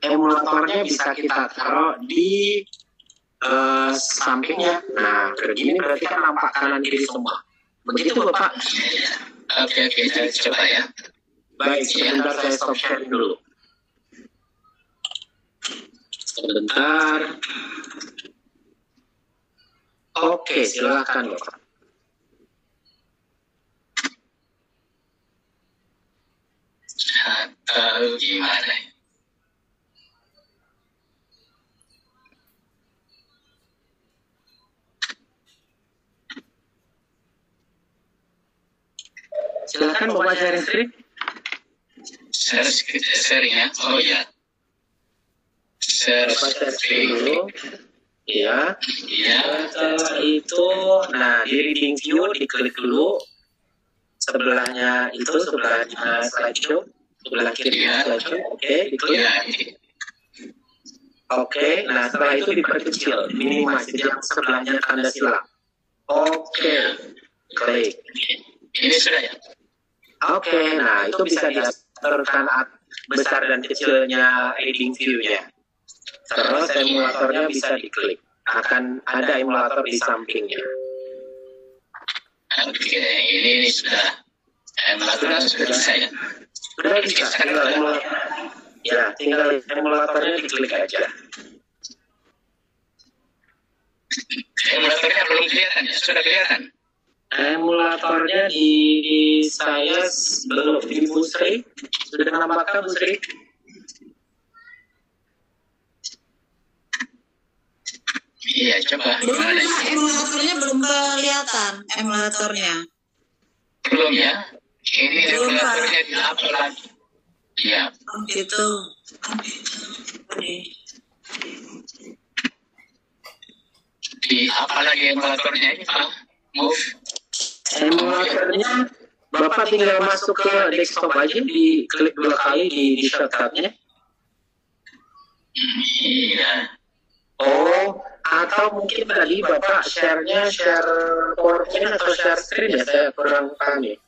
emulatornya bisa kita taruh di sampingnya. Nah, begini berarti kan nampak kanan kiri semua. Begitu Bapak? Oke, saya coba ya. Baik, sebentar saya stop sharing dulu. Sebentar. Oke, silakan Bapak. Atau gimana? Silakan Bapak sharing screen. Sharing ya. Oh ya. Share screen dulu. Iya. Iya. Setelah itu, nah di reading view diklik dulu. Sebelahnya itu sebelahnya slideshow, sebelah kiri slideshow. Oke, diklik. Oke, nah setelah itu diperkecil, minimize yang sebelahnya tanda silang. Oke, klik. Ini sudah ya. Oke, nah itu bisa diaturkan besar dan kecilnya reading view-nya. Terus emulatornya bisa diklik. Akan ada emulator di sampingnya. Oke, ini sudah. Emulatornya sudah bisa ya. Sudah bisa. Tinggal emulatornya diklik aja. Emulatornya belum kelihatan ya? Sudah kelihatan? Emulatornya di saya belum, di Bu Sri. Sudah menambahkan Bu Sri? Iya, coba. Belum, emulatornya belum kelihatan, emulatornya. Belum ya? Ini emulatornya di apa lagi? Iya. Oh, gitu. Di apa lagi emulatornya ini, Pak? Move. Emulatornya, Bapak tinggal masuk ke desktop aja, diklik 2 kali di shortcutnya. Iya. Oh, atau mungkin tadi Bapak share-nya share PowerPoint atau share screen ya, saya kurang paham ya.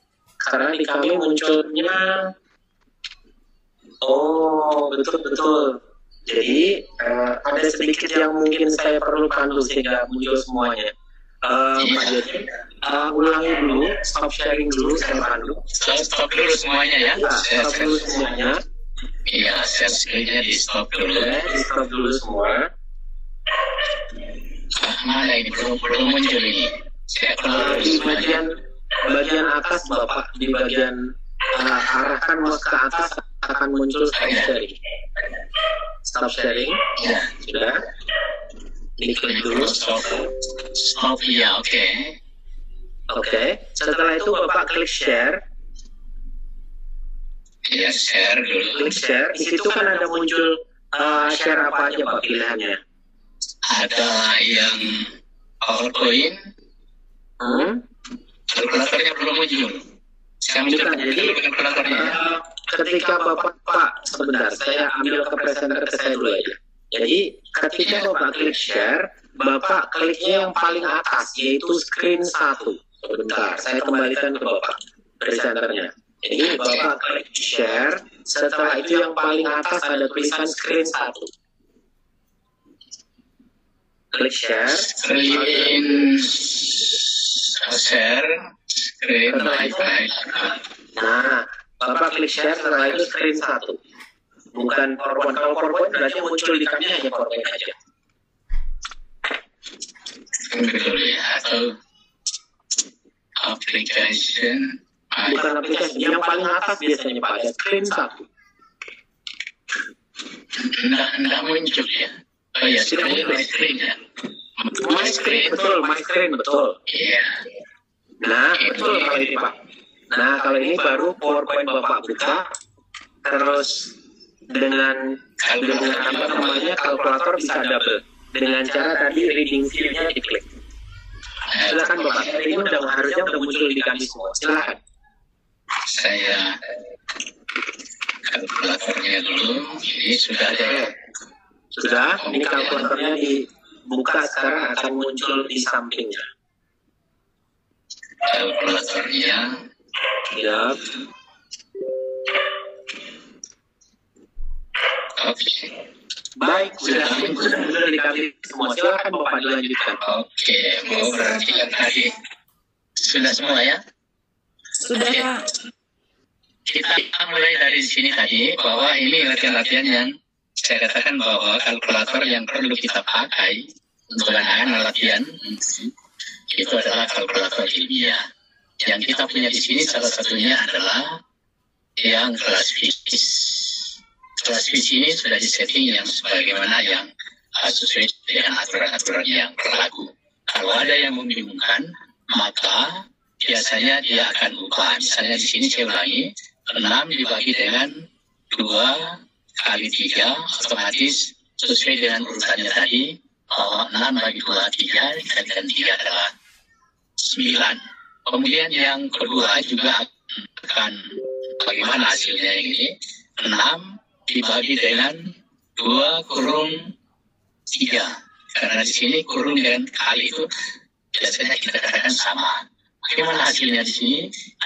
Karena di kami munculnya, oh betul-betul. Jadi ada sedikit yang mungkin saya perlu pandu sehingga muncul semuanya. Pak Jadi, ulangi dulu, stop sharing dulu, saya pandu. Stop dulu semuanya ya. Stop dulu semuanya. Iya, share screen-nya di stop dulu. Di stop dulu semua. Mana ini belum muncul ini. Di bagian atas Bapak, di bagian arahkan mouse ke atas akan muncul stop sharing. Stop sharing, ya. Sudah. Diklik dulu. Stop, ya, oke. Oke. Setelah itu Bapak klik share. Ya, share dulu. Klik share. Di situ kan ada muncul share apa aja Pak pilihannya. Ada yang PowerPoint. Kalkulatornya belum muncul. Saya munculkan jadi kalkulatornya. Ketika Bapak, sebentar, saya ambil ke presenter ke saya dulu aja. Jadi ketika Bapak klik share, Bapak kliknya yang paling atas, yaitu screen 1. Sebentar, saya kembalikan ke Bapak presenternya. Jadi Bapak klik share, setelah itu yang paling atas ada tulisan screen 1. Klik share. Screen share. Screen wifi. Nah, Bapak klik share, setelah itu screen 1. Bukan PowerPoint. Kalau PowerPoint berarti muncul di kami hanya PowerPoint aja. Betul ya, atau application. Bukan aplikasi, yang paling atas biasanya Pak, ada screen 1. Enggak muncul ya. Oh ya, my screen ya. My screen, betul. Iya. Nah, betul kalau ini Pak. Nah, kalau ini baru PowerPoint Bapak buka, terus dengan apa namanya, kalkulator bisa double. Dengan cara tadi reading view-nya diklik. Silakan Bapak, ini harusnya udah muncul di kami semua. Silakan. Saya kalkulatornya dulu. Ini sudah ada. Sudah, ini kalkulatornya buka sekarang akan muncul di sampingnya. Kalkulatornya. Ya. Oke. Baik, sudah dikali semua. Silakan Bapak dilanjutkan. Oke, mau berarti kan tadi sudah semua ya? Sudah, Pak. Kita mulai dari sini tadi bahwa ini latihan-latihan yang saya katakan bahwa kalkulator yang perlu kita pakai untuk anak-anak latihan itu adalah kalkulator ilmiah. Yang kita punya di sini salah satunya adalah yang kelas fisik. Kelas fisik ini sudah disetting yang sebagaimana yang sesuai dengan aturan-aturan yang berlaku. Kalau ada yang membingungkan, maka biasanya dia akan ubah. Misalnya di sini saya ulangi, 6 dibagi dengan 2 kali 3, otomatis sesuai dengan urutannya tadi, bahwa 6 bagi 2, 3, dikalikan 3 adalah 9. Kemudian yang kedua juga akan bagaimana hasilnya ini, 6 dibagi dengan 2 kurung 3. Karena di sini kurung dengan kali itu biasanya kita katakan sama. Bagaimana hasilnya di sini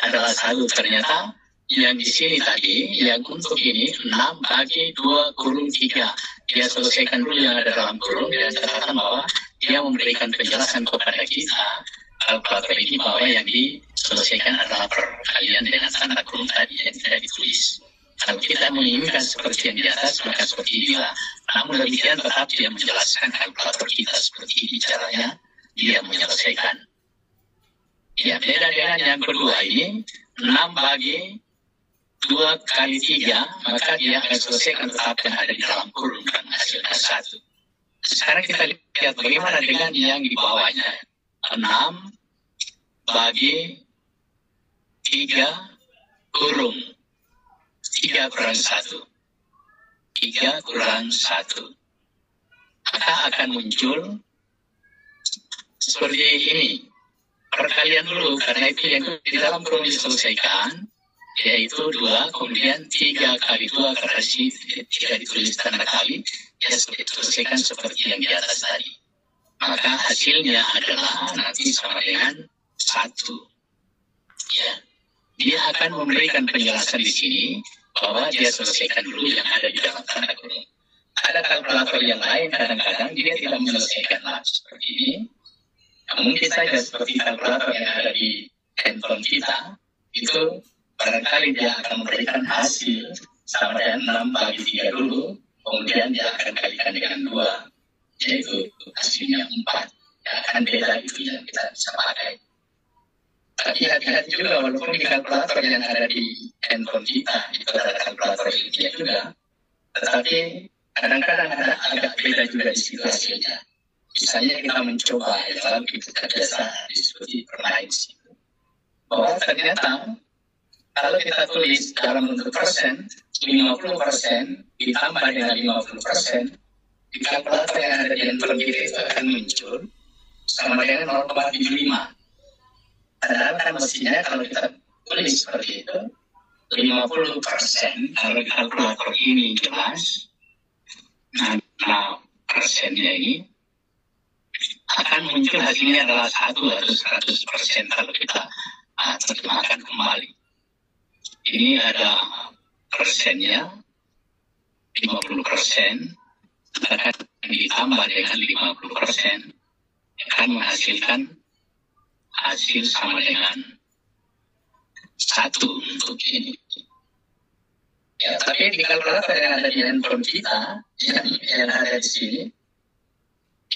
adalah 1. Ternyata yang di sini tadi, yang untuk ini 6 bagi 2 kurung 3. Dia selesaikan dulu yang ada dalam kurung dan katakan bahwa dia memberikan penjelasan kepada kita kalkulator ini bahwa yang diselesaikan adalah perkalian dengan tanda kurung tadi yang tidak ditulis. Kalau kita menginginkan seperti yang di atas, maka seperti inilah. Namun demikian tetap dia menjelaskan kalkulator kita seperti ini caranya dia menyelesaikan. Ya, beda dengan yang kedua ini, 6 bagi 2 kali 3, maka dia akan selesaikan tetap yang ada di dalam kurung dan menghasilkan 1. Sekarang kita lihat bagaimana dengan yang di bawahnya. 6 bagi 3 kurung 3 kurang 1. 3 kurang 1. Maka akan muncul seperti ini. Perkalian dulu, karena itu yang di dalam kurung diselesaikan, yaitu 2, kemudian 3 kali 2, karena tidak ditulis tanda kali, ya selesaikan seperti yang di atas tadi. Maka hasilnya adalah nanti sama dengan 1. Ya. Dia akan memberikan penjelasan di sini bahwa dia selesaikan dulu yang ada di dalam tanda kurung. Ada kalkulator yang lain kadang-kadang dia tidak menyelesaikan seperti ini. Mungkin saja seperti kalkulator yang ada di handphone kita, itu barangkali dia akan memberikan hasil sama dengan 6 bagi 3 dulu, kemudian dia akan kalikan dengan 2. Yaitu hasilnya 4. Ya, akan beda itu yang kita bisa pakai. Tapi hati-hati juga, walaupun di kalkulator yang ada di handphone kita, itu ada kalkulator ilmiah juga, tetapi kadang-kadang ada agak beda juga di situ hasilnya. Misalnya kita mencoba, ya, dalam kita biasa disebut permain situ. Bahwa ternyata, kalau kita tulis dalam bentuk persen, 50% ditambah dengan 50%, di kalkulator yang ada di handphone kita itu akan muncul sama dengan 0,75. Padahal kan mestinya kalau kita tulis seperti itu, 50% kalau di kalkulator ini jelas, nah persennya ini akan muncul hasilnya adalah 1 atau 100% kalau kita terjemahkan kembali. Ini ada persennya, 50%, akan ditambah dengan 50%, akan menghasilkan hasil sama dengan 1 untuk ini. Ya, tapi di kalkulator yang ada di handphone kita, yang ada di sini,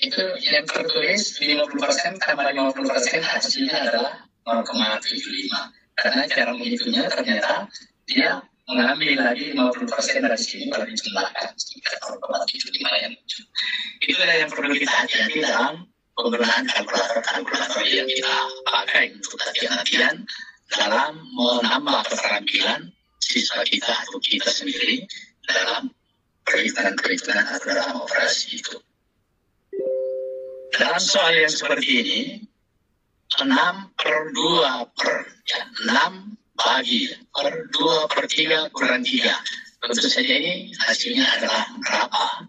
itu yang tertulis 50% tambah 50% hasilnya adalah 0,75. Karena cara menghitungnya ternyata dia mengambil lagi 50% dari sini baru dijumlahkan sehingga 0,75 yang muncul. Itulah yang perlu kita hati-hati dalam penggunaan kalkulator yang kita pakai untuk latihan-latihan dalam menambah keterampilan siswa kita atau kita sendiri dalam perhitungan-perhitungan atau dalam operasi itu. Dalam soal yang seperti ini, 6/2 bagi per 2/3 kurang 3. Tentu saja ini hasilnya adalah berapa?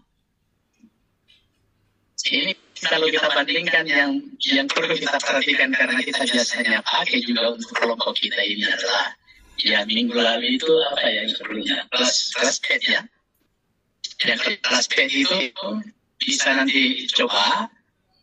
Ini kalau kita bandingkan yang perlu kita perhatikan karena kita biasanya pakai juga untuk kelompok kita ini adalah ya minggu lalu itu apa ya yang sebelumnya kelas PET ya. Yang kelas PET itu bisa nanti coba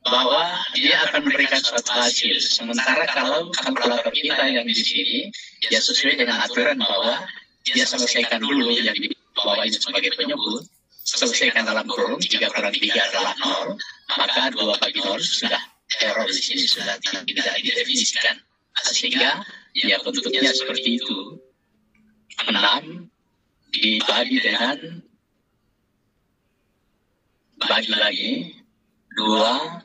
bahwa dia akan memberikan suatu hasil. Sementara kalau kalkulator kita yang di sini, ya sesuai dengan aturan bahwa dia selesaikan dulu yang di bawah itu sebagai penyebut, selesaikan dalam kurung 3 kurang 3 adalah 0, maka 2 bagi 0 sudah error di sini, sudah tidak didefinisikan. Sehingga ya bentuknya seperti itu. 6 dibagi dengan bagi lagi 2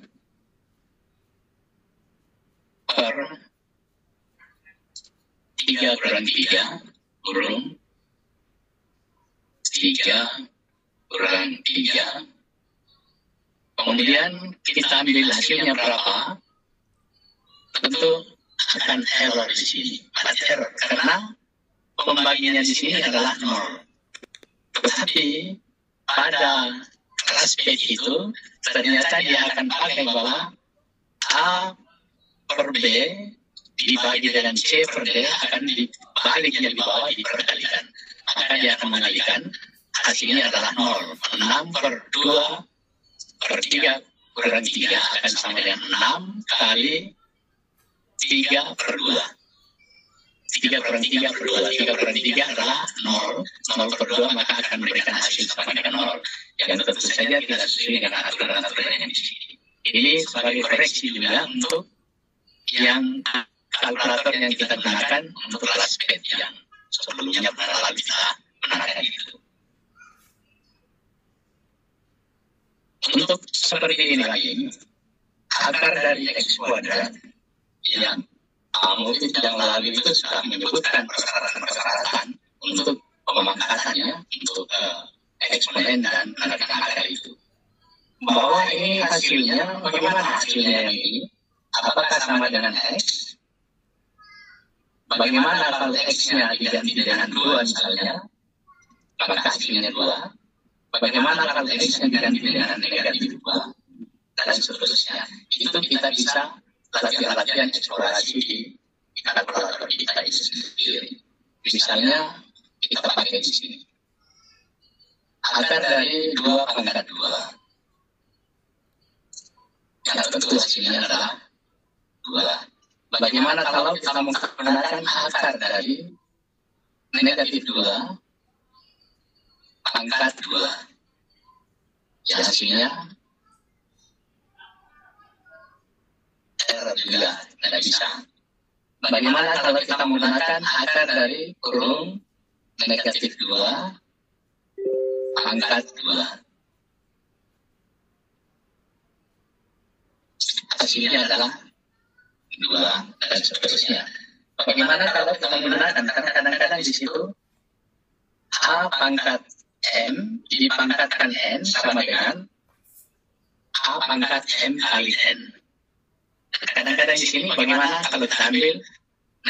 per 3 kurang 3 kurung 3 kurang 3. Kemudian kita ambil hasilnya berapa, tentu akan error di sini. Ada error karena pembagiannya di sini adalah 0. Tetapi pada kelas PET itu ternyata dia akan pakai bahwa A per B dibagi dengan C per D akan dibalik yang di bawah dikalikan. Maka dia akan mengalikan hasilnya adalah 0. 6 per 2 per 3 kurang 3 akan sama dengan 6 kali 3 per 2. 3 kurang 3 per 2. 3 kurang 3 adalah 0. 0 per 2 maka akan memberikan hasil sama dengan 0. Yang tentu saja tidak sesuai dengan aturan-aturan yang di sini. Ini sebagai koreksi juga untuk yang kalkulator yang kita gunakan untuk kelas PET yang sebelumnya pernah lalu kita gunakan itu. Untuk seperti ini lagi, akar dari X kuadrat yang mungkin yang lalu itu sudah menyebutkan persyaratan-persyaratan untuk pemangkatannya, untuk eksponen dan penarikan akar itu. Bahwa ini hasilnya, bagaimana hasilnya yang ini? Apakah sama dengan X? Bagaimana kalau X-nya diganti dengan 2 misalnya? Maka hasilnya 2. Bagaimana kalau X-nya diganti dengan negatif 2? Dan seterusnya. Itu kita bisa latihan-latihan eksplorasi di kalkulator kita itu sendiri. Misalnya, kita pakai di sini. Akar dari 2 pangkat 2. Yang tentu hasilnya adalah 2. Bagaimana kalau kita menggunakan akar dari negatif 2 pangkat 2? Ya hasilnya error juga, tidak bisa. Bagaimana kalau kita menggunakan akar dari kurung negatif 2 pangkat 2? Hasilnya adalah 2 dan seterusnya. Bagaimana kalau kita menggunakan, karena kadang-kadang di situ A pangkat M dipangkatkan N sama dengan A pangkat M kali N. Kadang-kadang di sini bagaimana kalau kita ambil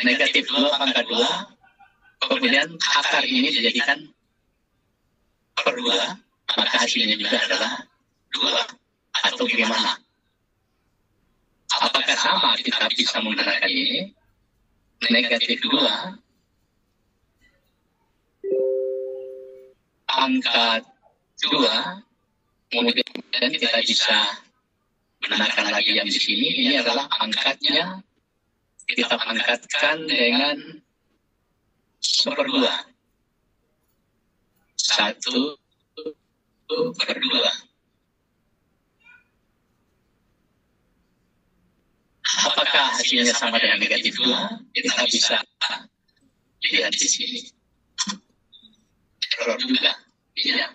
negatif 2 pangkat 2, kemudian akar ini dijadikan per 2, maka hasilnya juga adalah 2. Atau bagaimana? Apakah sama kita bisa menggunakan ini? Negatif 2 pangkat 2, kemudian kita bisa gunakan lagi yang di sini. Ini adalah pangkatnya kita pangkatkan dengan 1/2. 1/2. Apakah hasilnya sama dengan negatif 2? Kita bisa lihat di sini. Error juga. Ya.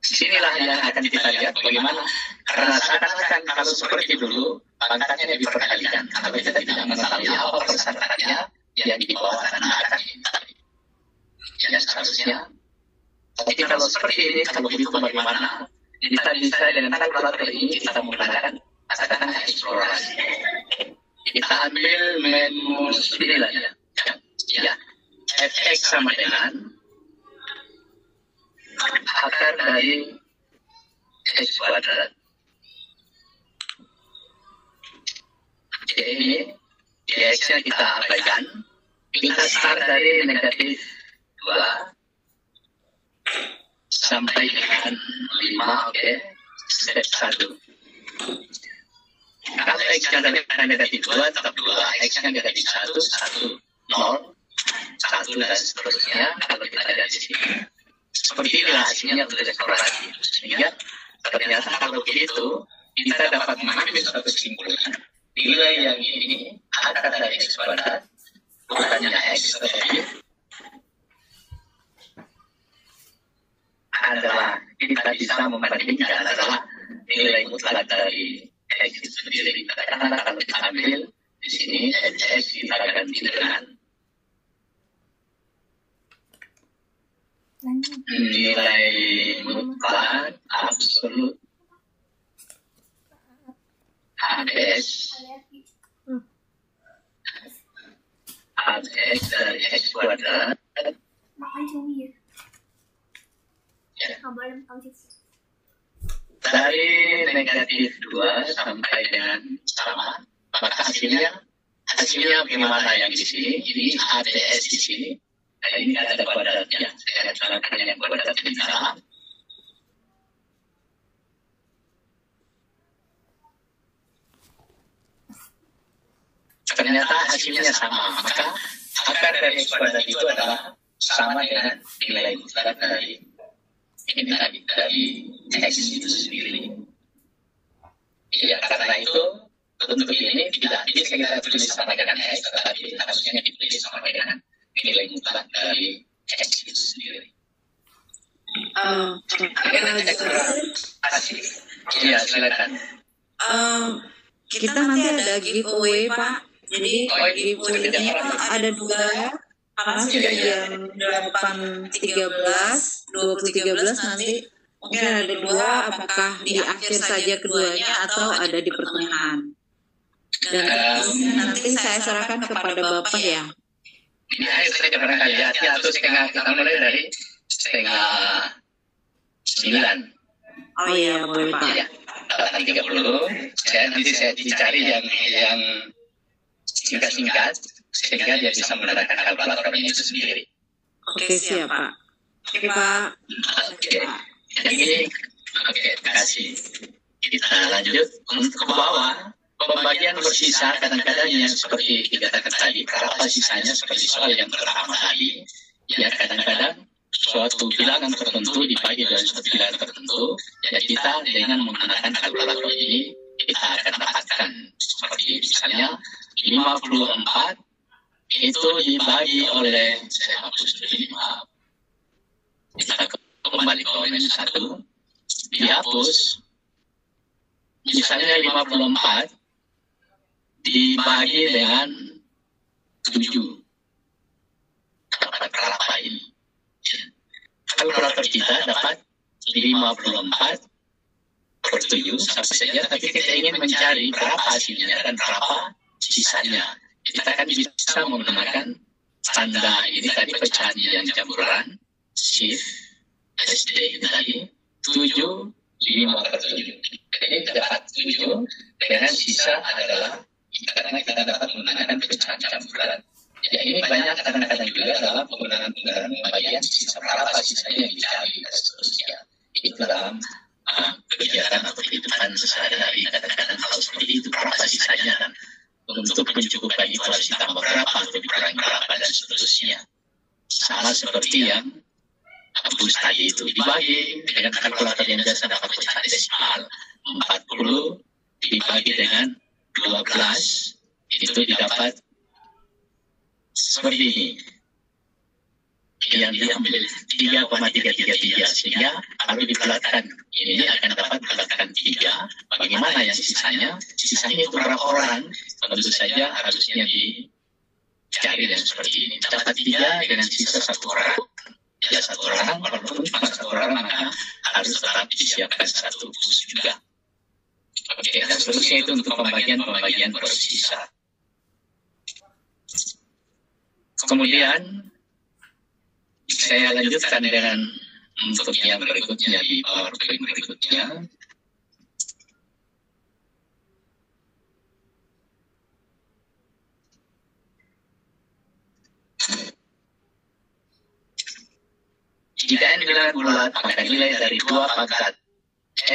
Disinilah yang akan kita lihat bagaimana. Karena seakan-akan kalau seperti dulu, pangkatnya diperkalikan. Kalau kita tidak mengetahui apa persyaratannya, yang di bawah tanah akan ditarik. Ya seharusnya. Tapi kalau seperti ini, kalau begitu bagaimana? Kita bisa dengan kalkulator ini kita menggunakan katakan eksplorasi. Kita ambil menu 9 ya. Fx sama dengan akar dari X kuadrat Jadi ini DX-nya kita abaikan. Kita start dari negatif 2 sampai dengan 5, oke. Step 1. Kalau X-nya dari negatif 2, tetap 2. X-nya negatif 1, 1, 0, 1, dan seterusnya. Kalau kita lihat di sini. Seperti ini hasilnya untuk eksplorasi. Sehingga ternyata kalau begitu, kita dapat mengambil satu kesimpulan. Nilai yang ini akar dari X kuadrat, bukannya X, tetapi adalah kita bisa membandingkan adalah nilai mutlak dari X itu sendiri. Karena kalau kita ambil di sini X kita ganti dengan nilai mutlak absolut ABS dari X kuadrat dari negatif 2 sampai dengan sama, maka hasilnya bagaimana yang di sini? Ini ABS di sini. Nah, ini ada kuadratnya. Saya jelaskan yang kuadrat di dalam. Ternyata hasilnya sama, maka akar dari X kuadrat itu adalah sama dengan nilai mutlak dari X itu sendiri. Ya, karena itu untuk ini tidak bisa kita tulis sama dengan X, tetapi harusnya ditulis sama dengan nilai mutlak dari X itu sendiri. Iya, silakan. Kita nanti ada giveaway, Pak. Jadi giveaway-nya ada 2. Karena sudah jam 8.13, 20.13 nanti mungkin ada 2. Apakah di akhir saja keduanya atau ada di pertengahan? Dan nanti saya serahkan kepada Bapak ya. Ini saya barangkali atau setengah, kita mulai dari setengah 9. Oh iya, boleh Pak. Ya, 8.30. Nanti saya dicari yang singkat-singkat sehingga dia bisa menggunakan kalkulatornya itu sendiri. Oke, siap Pak. Oke Pak. Oke. Jadi, terima kasih. Kita lanjut untuk ke bawah. Pembagian bersisa kadang-kadang yang seperti dikatakan tadi, berapa sisanya seperti soal yang pertama tadi. Ya, kadang-kadang suatu bilangan tertentu dibagi dengan suatu bilangan tertentu. Ya, kita dengan menggunakan kalkulator ini kita akan dapatkan seperti misalnya 54 itu dibagi oleh, saya hapus dulu 5. Kita kembali ke minus 1. Dihapus. Misalnya 54 dibagi dengan 7. Dapat berapa ini? Kalkulator kita dapat 54 per 7 sama saja, tapi kita ingin mencari berapa hasilnya dan berapa sisanya. Kita kan bisa menggunakan tanda ini tadi pecahan yang campuran shift SD tadi 7 5 per 7. Ini dapat 7 dengan sisa adalah karena kita dapat menggunakan pecahan campuran. Ya, ini banyak kadang-kadang juga dalam penggunaan pembagian sisa berapa sisanya yang dicari dan seterusnya. Itu dalam kegiatan atau kehidupan sehari-hari. Kadang-kadang hal seperti itu berapa sisanya dan untuk mencukupi itu harus ditambah berapa atau dikurangi berapa dan seterusnya. Sama seperti yang bus tadi itu dibagi dengan kalkulator yang biasa dapat pecahan desimal 40 dibagi dengan 12 itu didapat seperti ini. Yang diambil 3,333 sehingga kalau dibulatkan ini akan dapat bulatkan 3. Bagaimana yang sisanya? Sisanya itu berapa orang? Tentu saja harusnya dicari dan seperti ini. Dapat 3 dengan sisa 1 orang. Ya 1 orang, walaupun cuma 1 orang maka harus tetap disiapkan 1 bus juga. Oke, dan seterusnya itu untuk pembagian bersisa. Kemudian saya lanjutkan dengan untuk yang berikutnya di PowerPoint berikutnya. Jika N bilangan bulat, maka nilai dari 2 pangkat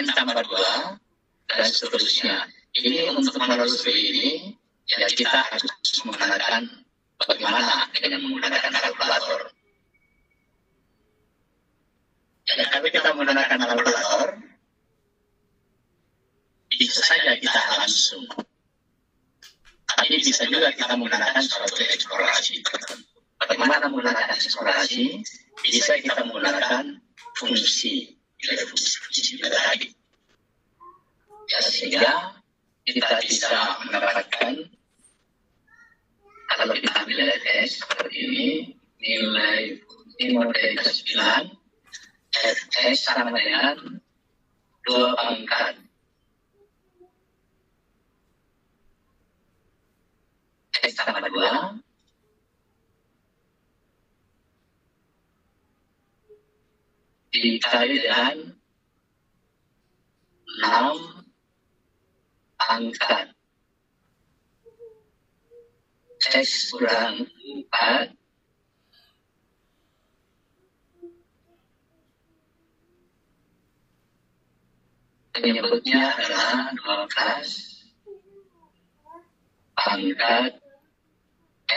N tambah 2, dan seterusnya. Ini untuk menelusuri ini, ya kita harus menggunakan bagaimana dengan menggunakan kalkulator. Dan kalau kita menggunakan kalkulator, bisa saja kita langsung. Tapi bisa juga kita menggunakan suatu eksplorasi tertentu. Bagaimana menggunakan eksplorasi? Bisa kita menggunakan fungsi lagi. Ya, sehingga kita bisa mendapatkan, kalau kita ambil fs seperti ini, nilai model ke-9, fs sama dengan 2 pangkat x tambah 2 dikali dengan 6 pangkat x kurang 4 penyebutnya adalah 12 pangkat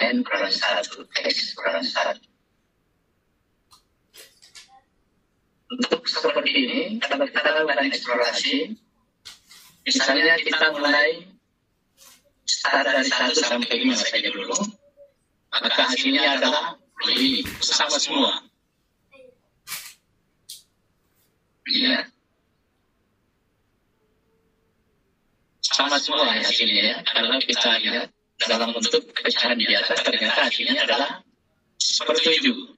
n kurang 1 x kurang 1. Untuk seperti ini, kalau kita lakukan eksplorasi, misalnya kita mulai start dari 1 sampai 5 saja dulu, maka hasilnya adalah ini sama semua. Ya. Sama semua hasilnya. Kalau kita lihat dalam bentuk pecahan biasa, ternyata hasilnya adalah sepertujuh.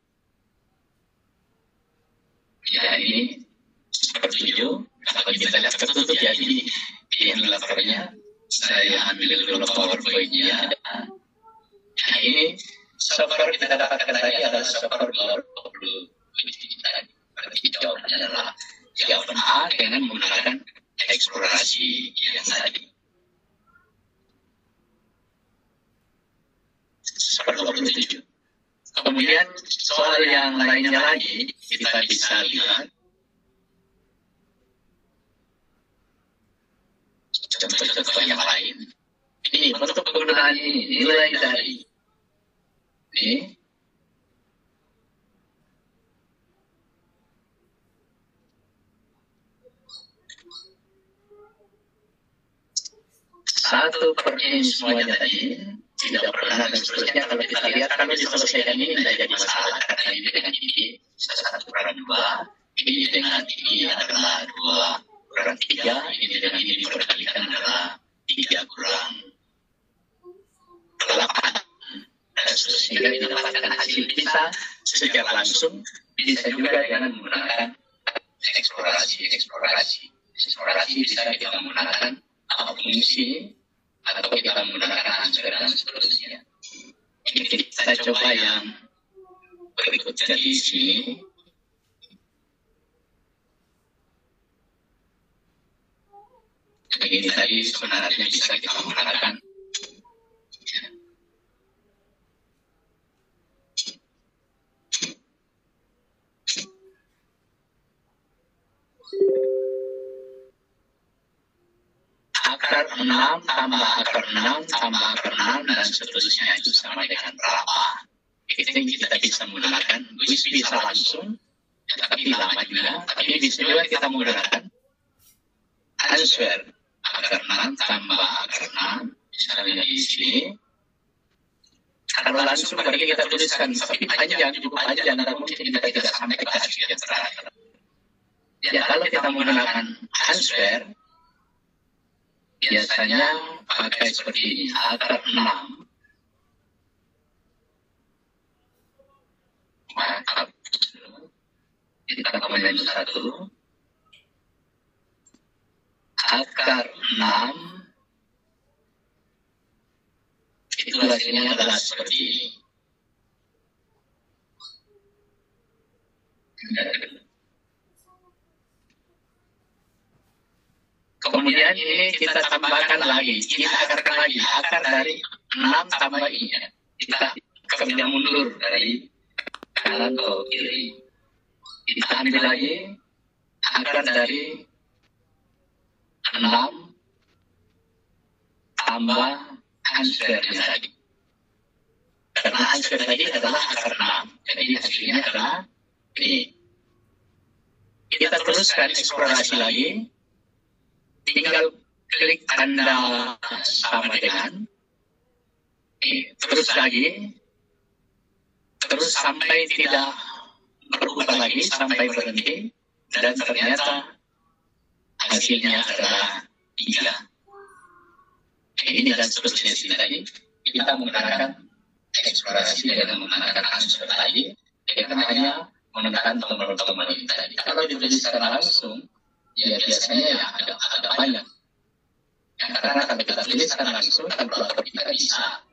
Ya, ini sepertujuh. Kalau kita lihat tertutup, jadi di emulatornya saya ambil dulu PowerPoint-nya. Nah, ini software kita dapatkan tadi adalah software 20. Berarti jawabannya adalah jawaban A dengan menggunakan eksplorasi yang tadi. Software 27. Kemudian soal yang lainnya lagi, kita bisa lihat contoh-contoh yang lain. Ini bentuk penggunaan ini, nilai dari ini. Satu per ini semuanya tadi tidak pernah dan seterusnya. Kalau kita lihat, kalau diselesaikan ini tidak jadi masalah, karena ini dengan ini 1 kurang 2, ini dengan ini adalah 2 kurang 3, ini dengan ini diperkalikan adalah 3 kurang 8, dan seterusnya. Kita dapatkan hasil bisa secara langsung, bisa juga dengan menggunakan eksplorasi bisa kita menggunakan fungsi atau kita menggunakan answer dan seterusnya. Ini kita coba yang berikutnya di sini. Ini tadi sebenarnya bisa kita menggunakan akar 6 tambah akar 6 tambah akar 6 dan seterusnya itu sama dengan berapa. Itu yang kita bisa menggunakan, bisa langsung, tapi lama juga, tapi bisa juga kita menggunakan answer akar 6 tambah akar 6, misalnya di sini. Kalau langsung berarti kita tuliskan, tapi panjang, cukup panjang, dan mungkin kita tidak sampai ke hasil yang terakhir. Ya, kalau kita menggunakan answer, biasanya pakai seperti ini, akar 6. Maka kita kemudian 1. Akar 6. Itu hasilnya adalah seperti ini. Kemudian ini kita tambahkan lagi, kita akarkan lagi, akar dari 6 tambah ini. Kita kemudian mundur dari kanan ke kiri. kita ambil lagi akar dari 6 tambah answernya tadi. Karena answer tadi adalah akar 6. Jadi hasilnya adalah ini. Kita teruskan eksplorasi lagi. Tinggal klik tanda sama dengan. Terus lagi. Terus sampai tidak berubah lagi, sampai berhenti. Dan ternyata hasilnya adalah 3. Ini dan seterusnya tadi. Kita menggunakan eksplorasi dengan menggunakan answer tadi. Kita hanya menggunakan tombol-tombol ini tadi. Kalau dituliskan langsung, ya biasanya ya ada banyak. Ya, karena kalau kita tuliskan langsung, kalkulator kita bisa.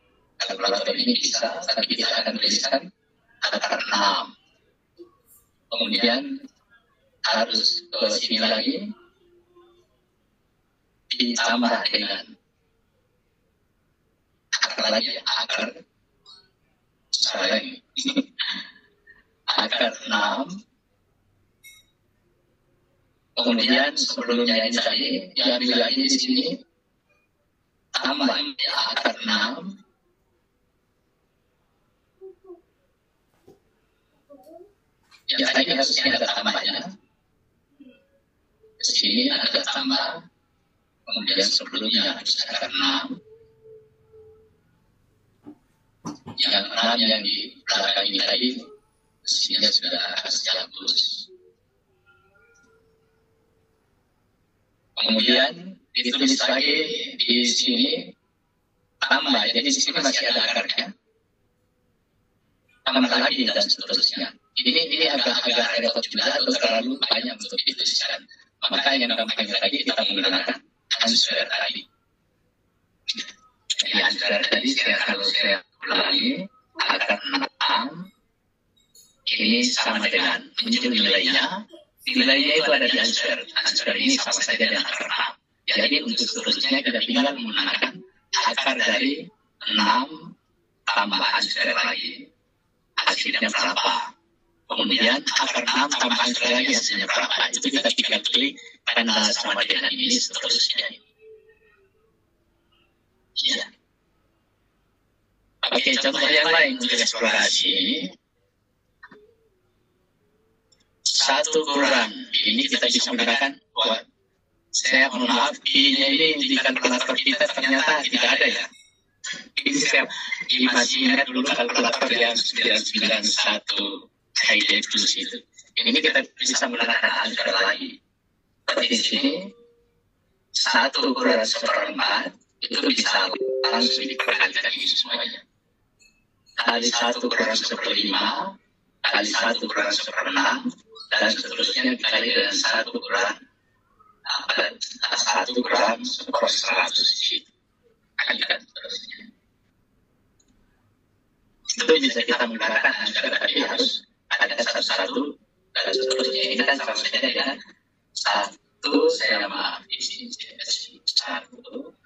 Kalkulator ini bisa, tapi kita akan tuliskan akar 6. Kemudian harus ke sini lagi, ditambah dengan akar sorry, akar 6. Kemudian sebelumnya ini tadi diambil lagi di sini, tambah akar 6. Ya tadi harusnya ada tambahnya. Di sini ada tambah. Kemudian sebelumnya harus akar 6. Yang 6 yang di belakang ini tadi, mestinya sudah harus dihapus. Kemudian ditulis lagi di sini tambah. Jadi di sini masih ada akarnya. Tambah lagi dan seterusnya. Ini agak repot juga atau terlalu banyak untuk dituliskan. Maka yang gampangnya tadi kita menggunakan answer tadi. Jadi answer tadi kalau saya ulangi, akar 6 ini sama dengan muncul nilainya. Nilainya itu ada di answer. Answer ini sama saja dengan akar 6. Jadi untuk seterusnya kita tinggal menggunakan akar dari 6 tambah answer lagi. Hasilnya berapa? Kemudian akar 6 tambah answer lagi hasilnya berapa? Itu kita tinggal klik tanda sama dengan ini seterusnya. Ya. Oke, contoh yang lain untuk eksplorasi. 1 kurang. Ini kita bisa menggunakan buat. Saya mohon maaf, I-nya ini di kalkulator kita ternyata tidak ada ya. Ini saya masih ingat dulu kalkulator yang 991 ID plus itu. Ini kita bisa menggunakan answer lagi. Seperti di sini, 1 kurang 1/4 itu bisa langsung diperkalikan ini semuanya. Kali 1 kurang 1/5, kali 1 kurang 1/6, dan seterusnya dikali dengan 1 kurang 1/100. Kalikan seterusnya. Itu bisa kita menggunakan answer, tapi harus ada satu-satu dan seterusnya. Ini kan sama saja dengan 1, saya maaf di sini saya kasih 1.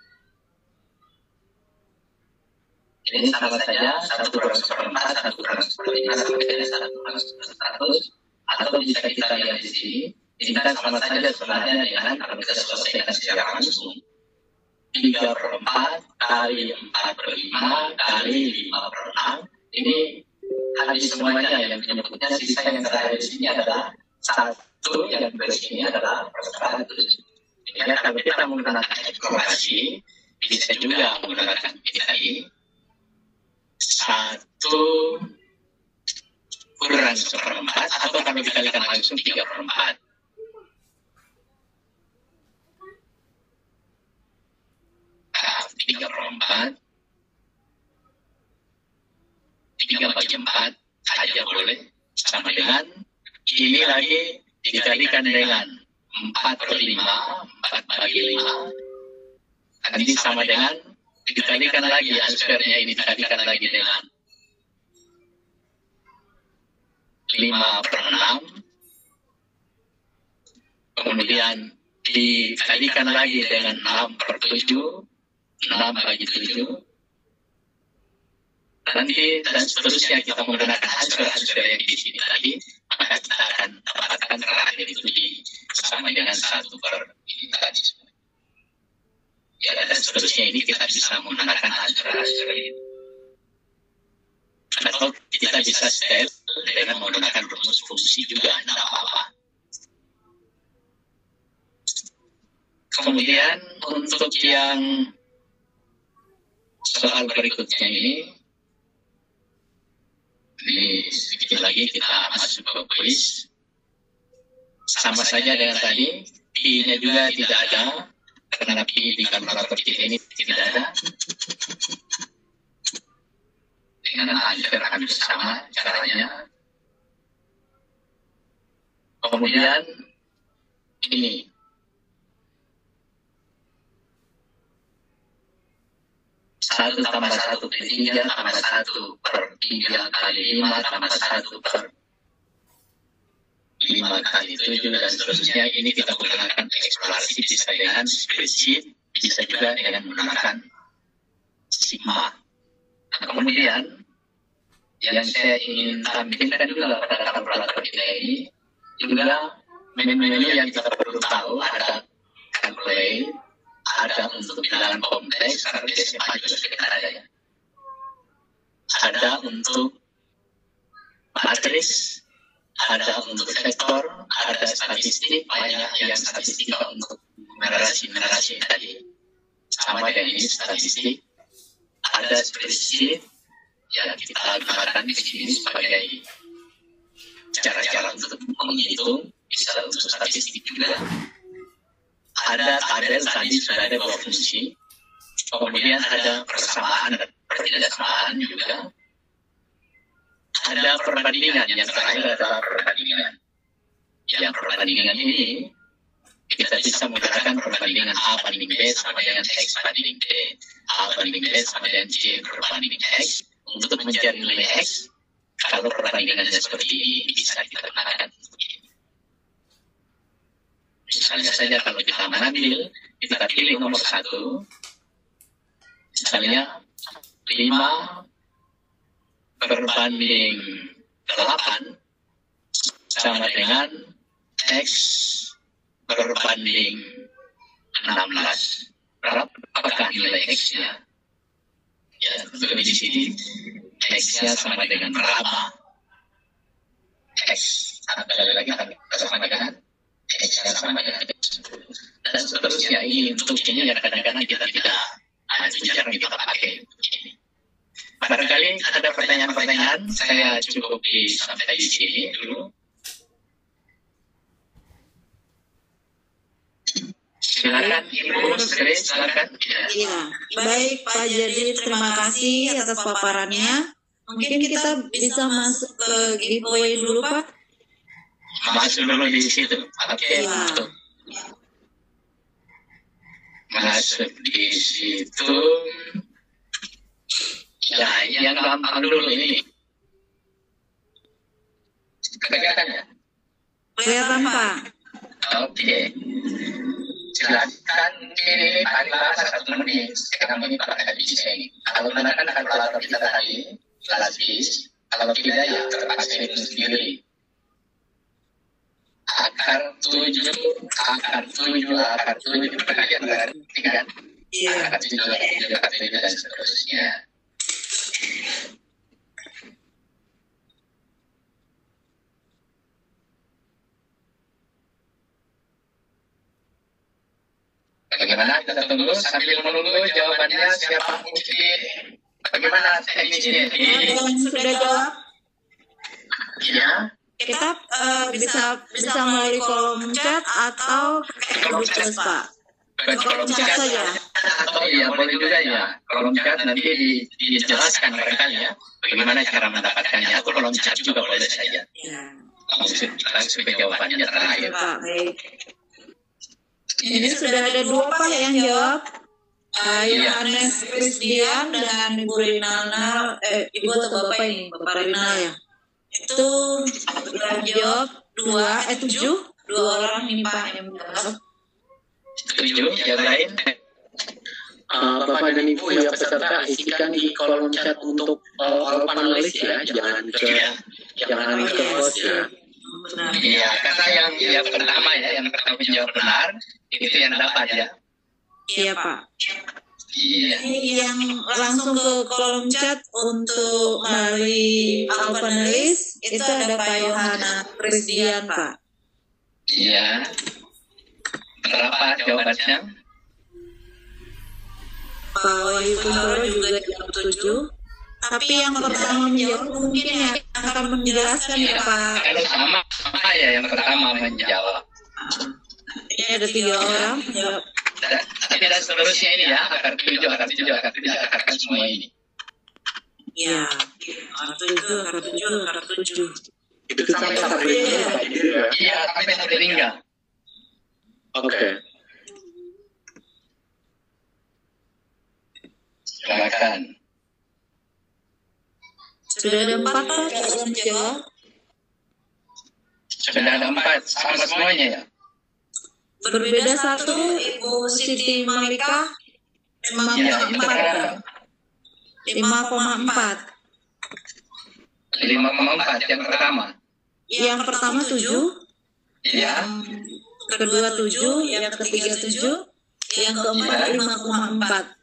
Ini sama saja 1 kurang 1/4, 1 kurang 1/5, sama dengan 1 kurang 100. Atau bisa kita lihat di sini, ini kan sama saja sebenarnya dengan kalau kita selesaikan secara langsung. 3/4 kali 4/5 kali 5/6. Ini habis semuanya yang menyebutnya. Sisa yang terakhir di sini adalah 1, yang di sini adalah 100. Jadi kalau kita menggunakan eksplorasi, bisa juga menggunakan ini. 1 kurang 1/4 atau kalau dikalikan langsung 3/4. 3/4 3/4 saja boleh, sama dengan ini lagi dikalikan dengan 4/5, 4/5. Nanti sama dengan dikalikan lagi answernya ini dikalikan lagi dengan 5/6. Kemudian dikalikan lagi dengan 6/7, 6/7. Nanti dan seterusnya kita menggunakan answer yang di sini tadi, maka kita akan dapat kan terakhir itu sama dengan 1 per ini tadi. Ya, dan seterusnya ini kita bisa menggunakan hajar itu. Atau kita bisa step dengan menggunakan rumus fungsi juga, tidak apa-apa. Kemudian untuk yang soal berikutnya ini sedikit lagi kita masuk ke kuis. Sama saja dengan tadi, P-nya juga tidak ada, karena P di kalkulator kita ini tidak ada. Dengan hajar hampir sama caranya. Kemudian ini. Satu tambah 1 per 3 tambah 1 per 3 kali 5 tambah 1 per 5 kali 7 dan seterusnya. Ini kita gunakan eksplorasi bisa dengan spreadsheet, bisa juga dengan menggunakan sigma. Nah, kemudian yang saya ingin tampilkan juga pada kalkulator kita ini juga menu-menu yang kita perlu tahu. Ada calculate, ada untuk bilangan kompleks, karena di SMA juga sudah ada ya. Ada untuk matriks, ada untuk vektor, ada statistik, banyak yang statistik untuk numerasi tadi. Sama dengan ini statistik. Ada spreadsheet, ya kita gunakan di sini sebagai cara-cara untuk menghitung, bisa untuk statistik juga. Ada tabel tadi sudah ada 2 fungsi, kemudian ada persamaan dan perbedaan juga. Ada perbandingan, yang terakhir adalah perbandingan. Yang perbandingan ini kita bisa menggunakan perbandingan A banding B sama dengan X banding D, A banding B sama dengan C berbanding X. Untuk mencari nilai X, kalau perbandingannya seperti ini bisa kita gunakan. Misalnya saja kalau kita mengambil, kita pilih nomor 1, misalnya 5 berbanding 8 sama dengan X berbanding 16. Berapakah nilai X-nya? Ya, untuk di sini X-nya sama dengan berapa? X. Sekali lagi sama dengan X-nya sama dengan X. Dan seterusnya ini untuk ini yang kadang-kadang kita tidak jarang kita pakai. Barangkali ada pertanyaan-pertanyaan, saya cukup sampai di sini dulu. Silakan Ibu Sri, silakan. Ya, baik Pak Jadi, terima kasih atas paparannya. Mungkin kita bisa masuk ke giveaway dulu Pak. Masuk dulu di situ. Oke. Ya. Masuk di situ. Ya, yang gampang dulu ini. Kelihatan ya? Kelihatan Pak. Oke. Silakan ini tadi bahasa 1 menit, sekarang menit pakai di sini. Kalau menggunakan kalkulator kita tadi, jelas bis. Kalau tidak ya terpaksa itu sendiri. Akar 7 bagian berarti kan? Iya. Akar 7 dan seterusnya. Bagaimana kita tunggu sambil menunggu jawabannya siapa mungkin? Bagaimana teknisnya ini? Sudah jawab? Ya. Kita bisa melalui kolom chat atau kolom chat Pak. Kolom chat saja. Oh iya, boleh juga ya. Kolom chat nanti dijelaskan barangkali ya. Bagaimana cara mendapatkannya? Kolom chat juga boleh saja. Ya. Langsung ke jawabannya terakhir. Pak, baik. Ini sudah ada 2 Pak yang jawab. Yohanes Christian dan Ibu Rinalna, Ibu atau Bapak ini, Bapak Rinal ya. Itu jawab 7 orang nih Pak yang menjawab. 7 yang lain. Bapak dan Ibu ya peserta isikan di kolom chat untuk all panelis ya, jangan ke host ya. benar. Iya, karena yang pertama ya, yang pertama menjawab benar, itu yang dapat ya. Iya Pak. Iya. Yang langsung ke kolom chat untuk melalui panelis itu ada Pak Yohana Krisdian Pak. Iya. Berapa jawabannya? Pak Wahyu Kuntoro juga jawab 7. Tapi yang pertama menjawab mungkin ya akan menjelaskan ya Pak. Kalau sama ya yang pertama menjawab. Ini ada 3 orang menjawab. Tapi dan seterusnya ini ya, akar 7, akarkan semua ini. Iya, akar 7. Itu sampai satu ringga Pak gitu ya? Iya, sampai satu ringga. Oke. Silakan. Sudah ada 4 Pak yang menjawab. Sudah ada 4, sama semuanya ya? Berbeda 1, Ibu Siti Malika 5,4. 5,4. 5,4 yang pertama. Yang pertama 7. Iya. Yang kedua 7, yang ketiga 7, yang keempat 5,4.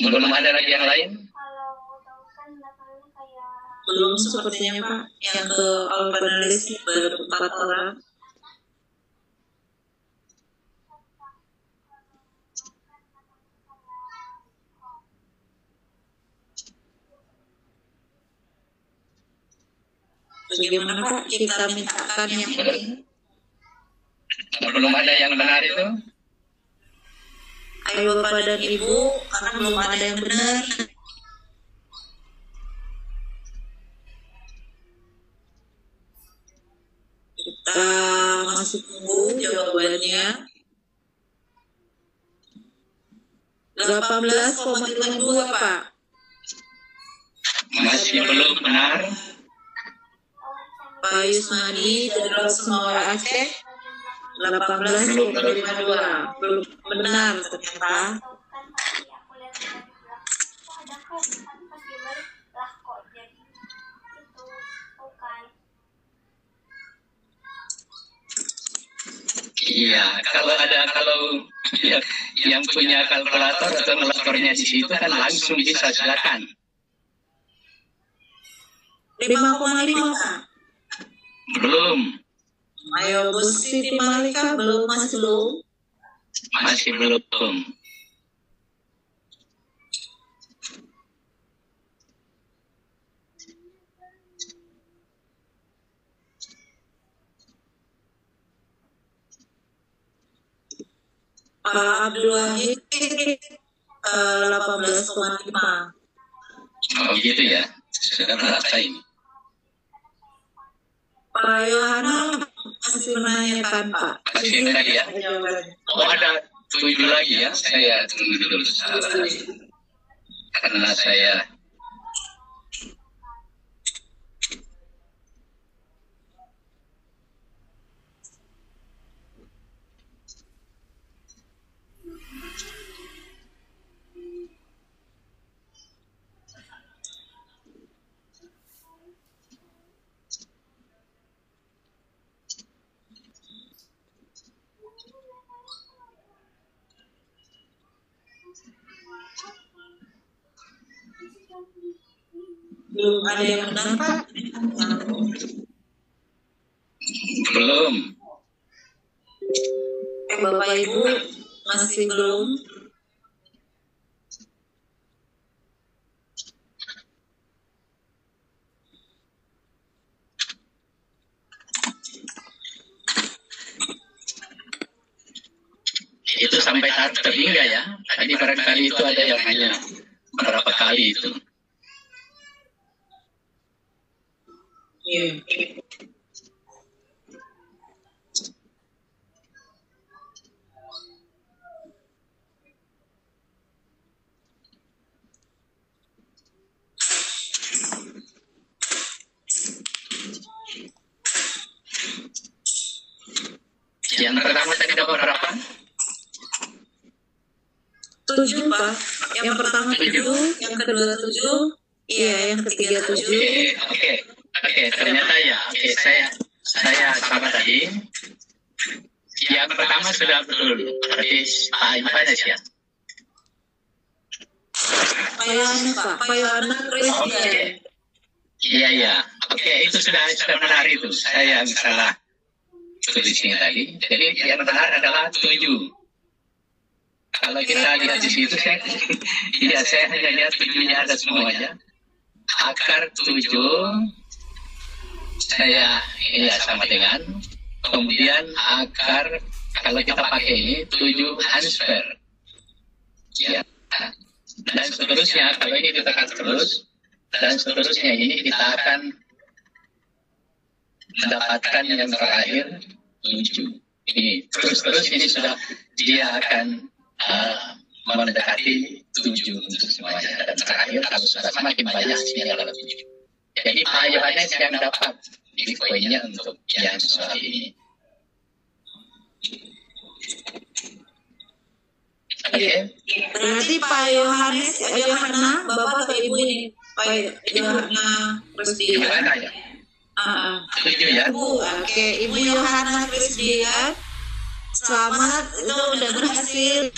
Belum ada lagi yang lain? Belum sepertinya Pak. Yang ke panelis baru 4 orang. Bagaimana Pak kita mintakan yang ini? Belum ada yang benar itu? Ayo Bapak dan Ibu, karena belum ada yang benar. Kita masih tunggu jawabannya. 18,52 Pak. Masih belum benar. Pak Yusmadi dari Semua Aceh 18,52. Belum benar ternyata. Iya, kalau yang punya kalkulator atau kalkulatornya di situ kan langsung bisa, silakan. 5,5 Pak. Belum. Ayo Bu Siti Malika belum, masih belum. Masih belum. Pak Abdul Wahid 18,5. Oh gitu ya, sudah berapa ini? Pak Yohana masih menanyakan Pak. Masih lagi ya? Oh ada 7 lagi ya, saya tunggu dulu sebentar. Karena saya Belum ada yang benar Pak. belum. Bapak Ibu masih belum. Itu sampai tahap terhingga ya. Tadi barangkali itu ada yang hanya berapa kali itu. Iya. Yang pertama tadi dapat berapa? 7 Pak. Yang pertama 7, yang kedua 7, Iya, yang ketiga 7. Oke, ternyata ya. Oke, saya sama tadi. Yang pertama sudah betul. Berarti apa sih ya? Pak Yohana Christian. Iya. Oke, itu sudah benar itu. Saya yang salah tulisnya tadi. Jadi yang benar adalah 7. Kalau kita lihat di situ, saya hanya lihat 7-nya ada semuanya. Akar 7, saya sama dengan. Kemudian akar, kalau kita pakai ini, 7 Hansper. Ya. Dan seterusnya, kalau ini ditekan terus, dan seterusnya ini kita akan mendapatkan yang terakhir 7. Ini terus ini sudah dia akan mendekati 7 untuk semuanya. Dan terakhir kalau sudah semakin banyak sini adalah 7. Jadi Pak Yohanes yang dapat di poinnya untuk yang soal ini. Oke. Berarti Pak Yohana, Bapak atau Ibu ini? Pak Yohana Christian. Ya. 7 ya. Oke, Ibu Yohana Christian. Selamat, itu udah berhasil.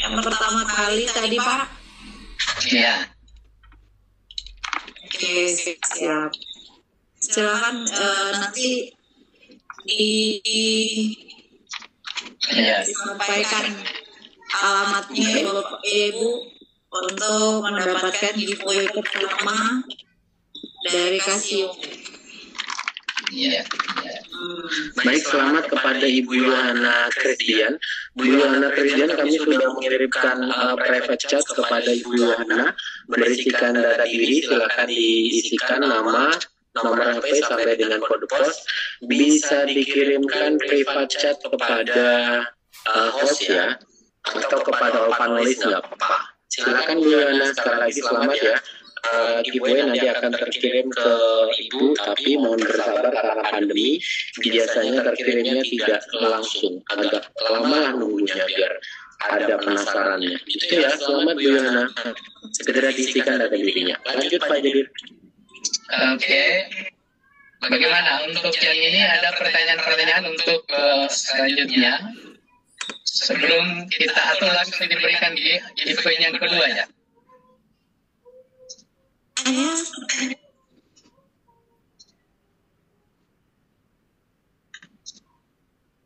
Yang pertama kali tadi, Pak. Iya. Oke, siap. Silakan nanti disampaikan alamatnya Bapak Ibu untuk mendapatkan giveaway pertama dari Casio. Iya. Baik, selamat kepada Ibu Yohana Christian. Bu Yohana Christian, kami sudah mengirimkan private chat kepada Ibu Yohana berisikan data diri. Silakan diisikan nama, nomor HP sampai dengan kode pos. Bisa dikirimkan private chat kepada host ya, atau kepada all panelis nggak apa-apa. Silakan Bu Yohana, sekali lagi selamat ya. Giveaway nanti akan terkirim ke Ibu, tapi mohon bersabar karena pandemi, biasanya terkirimnya tidak langsung, agak lama nunggunya biar ada penasarannya. Itu ya, selamat Bu Yohana. Segera diisikan data dirinya. Lanjut Pak Jadir. Oke. Bagaimana untuk yang ini, ada pertanyaan-pertanyaan untuk selanjutnya? Sebelum kita atau langsung diberikan giveaway yang kedua ya?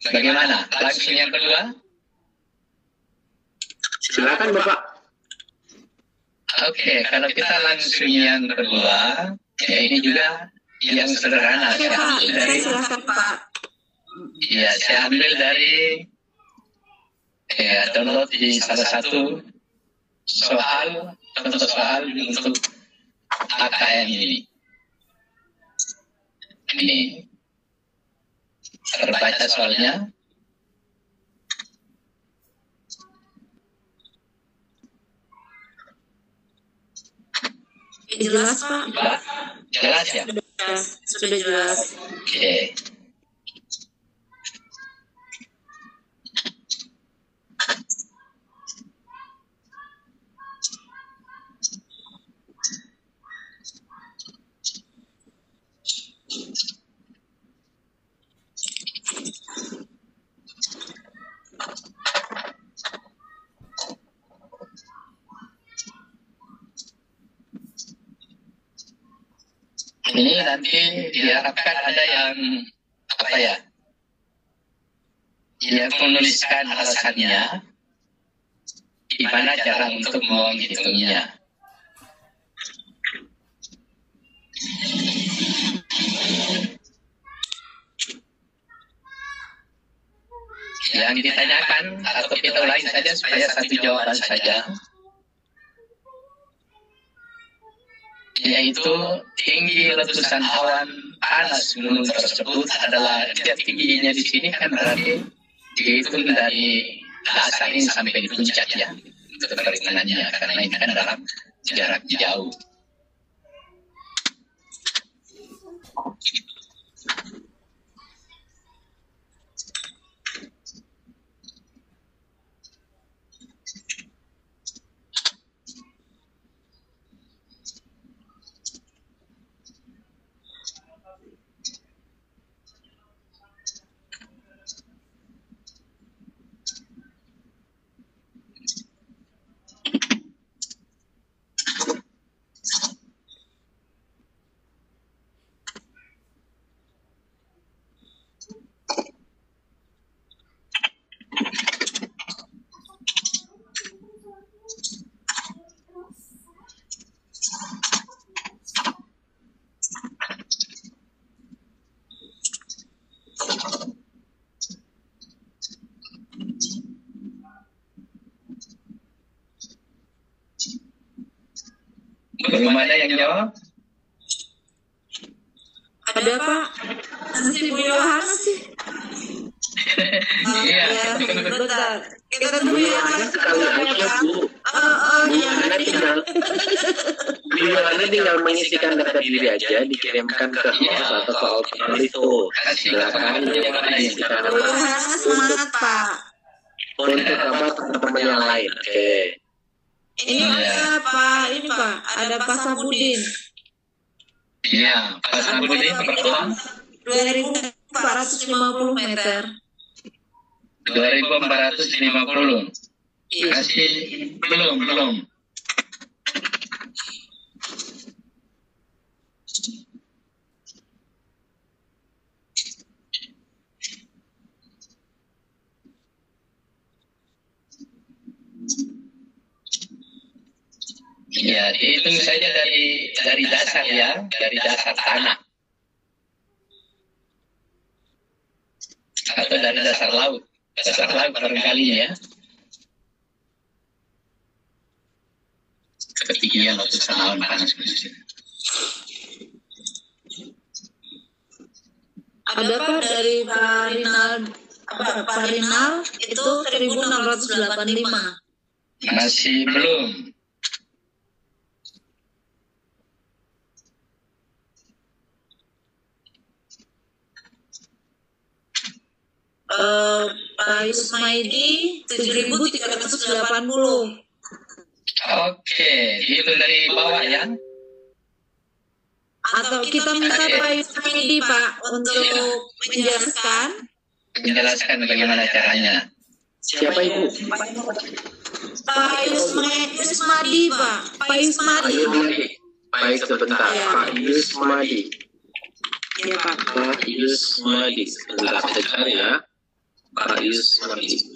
Bagaimana? Langsung yang kedua? Silakan Bapak. Oke, kalau kita langsung yang kedua, ya ini juga yang sederhana. Silakan Pak. Ya, saya ambil dari download di salah satu contoh soal untuk AKN ini. Ini terbaca soalnya. Jelas Pak? Jelas ya? Sudah jelas. Oke. Ini nanti diharapkan ada yang yang menuliskan alasannya, gimana cara untuk menghitungnya. Yang ditanyakan atau kita ulangi saja supaya satu jawaban saja, yaitu tinggi letusan awan panas gunung tersebut adalah tingginya di sini kan berarti dihitung dari dasar ini sampai di puncak ya, untuk perhitungannya, karena ini kan dalam jarak jauh. Belum ada yang jawab? Ada Pak. Masih Yohana sih. Iya. Bentar. Kita tunggu Yohana Sekali aja Bu. Bu Yohana tinggal mengisikan data diri aja, dikirimkan ke host atau ke optional itu. Silakan mengisikan nama. Yohana semangat Pak. Untuk apa teman-teman yang lain. Oke. Ini ada Pak, ini Pak, ada Pak Sabudin. Iya, Pak Sabudin berapa? 2450 meter. 2450. Masih belum. Ya, dihitung saja dari dasar ya, dari dasar tanah. Atau dari dasar laut. Dasar laut barangkali ya. Ketinggian laut awan panas. Ada Pak dari Pak Rinal itu 1685. Masih belum. Pak Yusmaidi 7380. Oke, itu dari bawah ya. Atau kita minta Pak Yusmaidi Pak untuk menjelaskan bagaimana caranya. Siapa Ibu? Pak Yusmadi Pak. Pak Yusmadi. Baik, sebentar. Pak Yusmadi. Iya Pak. Pak Yusmadi. Sebentar saya cari ya. Pak Yusmadi.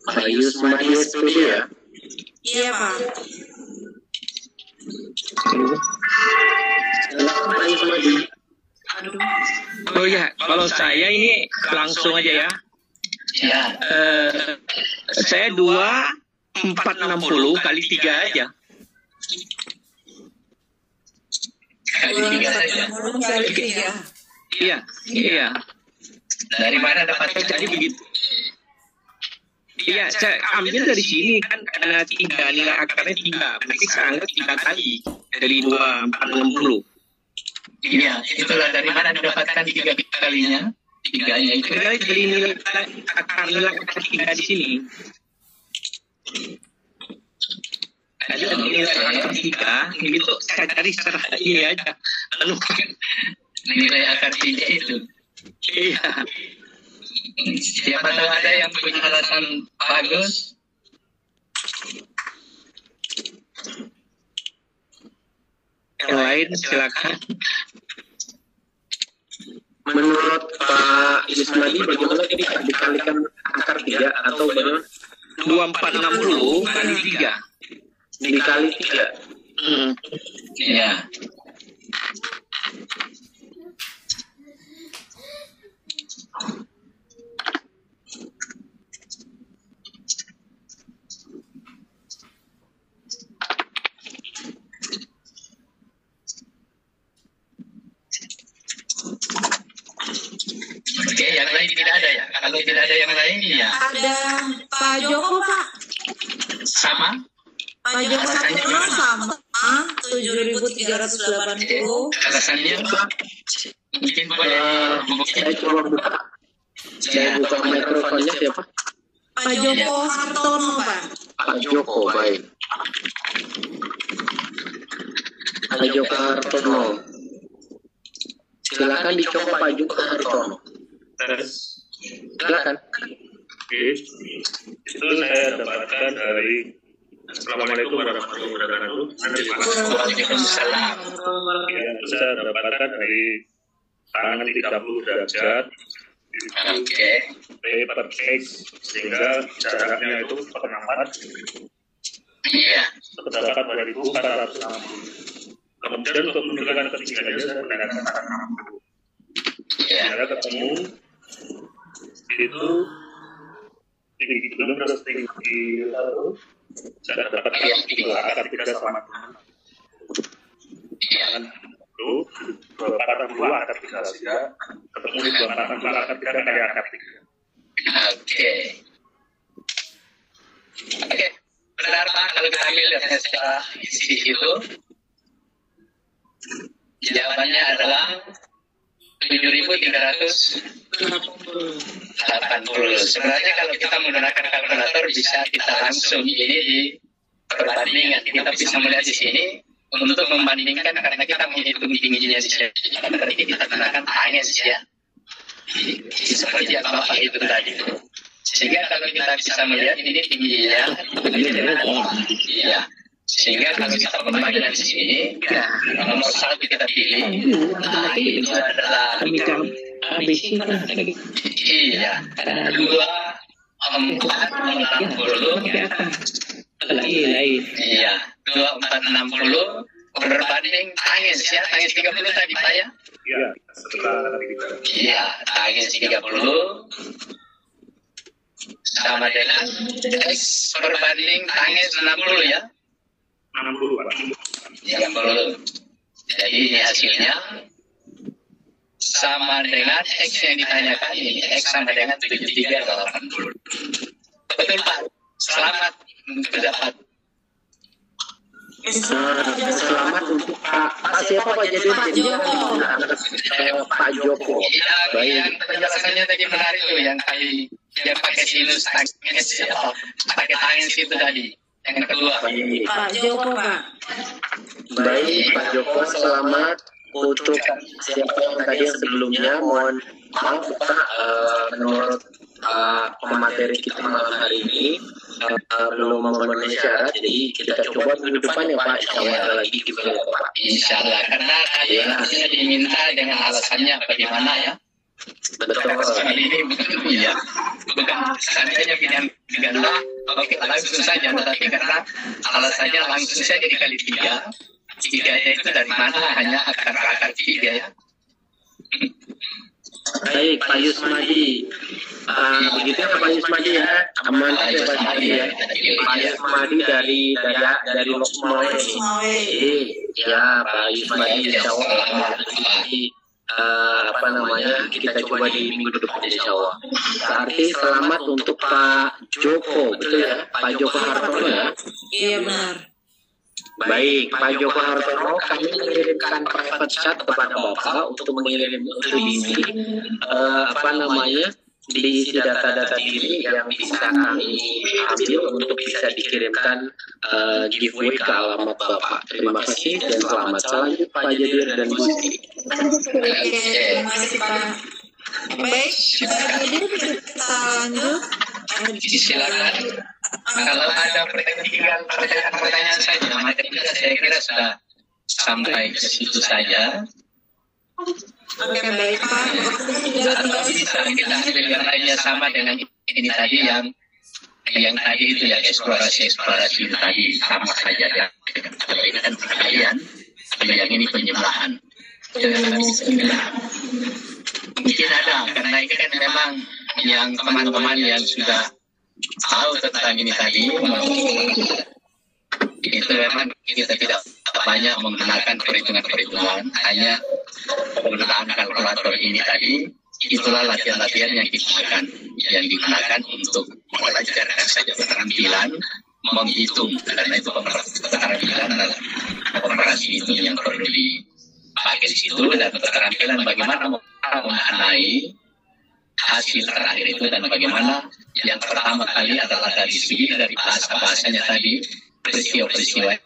Pak Yusmadi SPD ya? Iya Pak. Pak Yusmadi. Oh ya, kalau saya ini langsung aja ya. Ya. Saya 2460 kali 3 aja. Kali 3 saja. Kali 3. Iya. Dari mana dapatnya? Jadi begitu. Iya, saya ambil dari sini kan karena 3 nilai akarnya 3. Berarti saya anggap 3 kali dari 2460. Iya, itulah dari mana didapatkan 3 kalinya? 3-nya itu. Dari nilai akar 3 di sini. Jadi nilai akar 3 itu saya cari secara ini aja. Lalu Nilai akar 3 itu. iya. Siapa tahu ada yang punya alasan bagus? Yang lain silakan. Menurut Pak Yusmadi bagaimana dikalikan akar 3 atau bagaimana? 2460 kali 3. Dikali 3. Iya. Oke, yang lain tidak ada ya? Kalau tidak ada yang lain ya? Ada Pak Joko Pak. Sama? Pak Joko sama 7380. Alasannya apa? Mungkin boleh Saya coba buka. Saya buka mikrofonnya siapa? Pak Joko Hartono Pak. Pak Joko, baik. Pak Joko Hartono. Silakan dicoba Pak Joko Hartono. Silakan. Oke, itu saya dapatkan dari Assalamualaikum warahmatullahi wabarakatuh. Waalaikumsalam. Ya, saya dapatkan dari tangan 30 derajat Oke. P per X, sehingga jaraknya itu 4 4 Iya. Terdapat 2.460. Kemudian untuk menunjukkan ketiganya saya menggunakan 60. Iya. Saya ketemu itu tinggi belum terus tinggi lalu saya dapat dua akar 3 sama 2. Iya. Lalu 242 akar 3 sehingga ketemu 242 akar 3 kali akar 3. Oke. Oke. Benar Pak, kalau kita ambil secara isi itu, jawabannya adalah 7.380. Sebenarnya kalau kita menggunakan kalkulator bisa kita langsung ini di perbandingan. Kita bisa melihat di sini untuk membandingkan karena kita menghitung tingginya di sini. Berarti kita gunakan tanges ya. Seperti yang Bapak itu tadi. Sehingga kalau kita bisa melihat ini tingginya, iya. Sehingga kalau kita membagi dari sini, nomor 1 kita pilih, nah itu adalah iya, 2, 4, 60, iya, 2, 4, 60, berbanding tanges ya, tanges 30 tadi Pak ya? Iya, setelah iya, tanges 30 sama dengan X berbanding tanges 60 ya? 60 Pak. 60. Jadi ini hasilnya sama dengan X yang ditanyakan ini. X sama dengan 7380. Betul Pak. Selamat mendapat. Selamat untuk Pak siapa Pak jadi Pak Joko. Iya, yang penjelasannya tadi menarik tuh yang pakai sinus tangens ya, pakai tangens itu tadi. Yang kedua. Pak Joko Pak. Baik Pak Joko, selamat untuk siapa yang tadi yang sebelumnya. Mohon maaf Pak, menurut pemateri kita malam hari ini belum memenuhi syarat, jadi kita coba minggu depan ya Pak. Insya Allah ada lagi gimana Pak? Insya Allah, karena tadi harusnya diminta dengan alasannya bagaimana ya. Betul. Kali ini ya, bukan seandainya pilihan ganda, oke langsung saja, tetapi karena alasannya langsung saja dikali 3. 3-nya itu dari mana? Hanya akar-akar 3 ya. Baik Pak Yusmadi, begitu ya Pak Yusmadi ya, aman ya Pak Yusmadi ya. Pak Yusmadi dari Lokmawe. Ya Pak Yusmadi, Insya Allah. Kita coba di minggu depan Insya Allah. Berarti selamat untuk Pak Joko, betul ya? Pak Joko Hartono ya? Iya benar. Baik, Pak Joko Hartono, kami mengirimkan private chat kepada Bapak untuk mengirim ini diisi data-data diri yang bisa kami ambil untuk bisa dikirimkan giveaway ke alamat Bapak. Terima kasih dan selamat. Salam Pak Jadir dan Bu Siti. Terima kasih Pak. Baik, jadi kita lanjut. Silakan. Kalau ada pertanyaan saja, materinya saya kira sudah sampai ke situ saja. Oke, baik Pak. Atau bisa kita ambil yang lainnya sama dengan ini tadi yang tadi itu ya, eksplorasi itu tadi sama saja ya. Kalau ini kan perkalian, kalau yang ini penjumlahan. Mungkin ada, karena ini kan memang yang teman-teman yang sudah tahu tentang ini tadi, itu memang kita tidak banyak menggunakan perhitungan, hanya penggunaan kalkulator ini tadi. Itulah latihan-latihan yang digunakan untuk mengajarkan saja keterampilan menghitung, karena itu keterampilan adalah operasi itu yang perlu dipakai di situ, dan keterampilan bagaimana mengenai hasil terakhir itu, dan bagaimana yang pertama kali adalah dari segi dari bahasanya tadi, peristiwa-peristiwa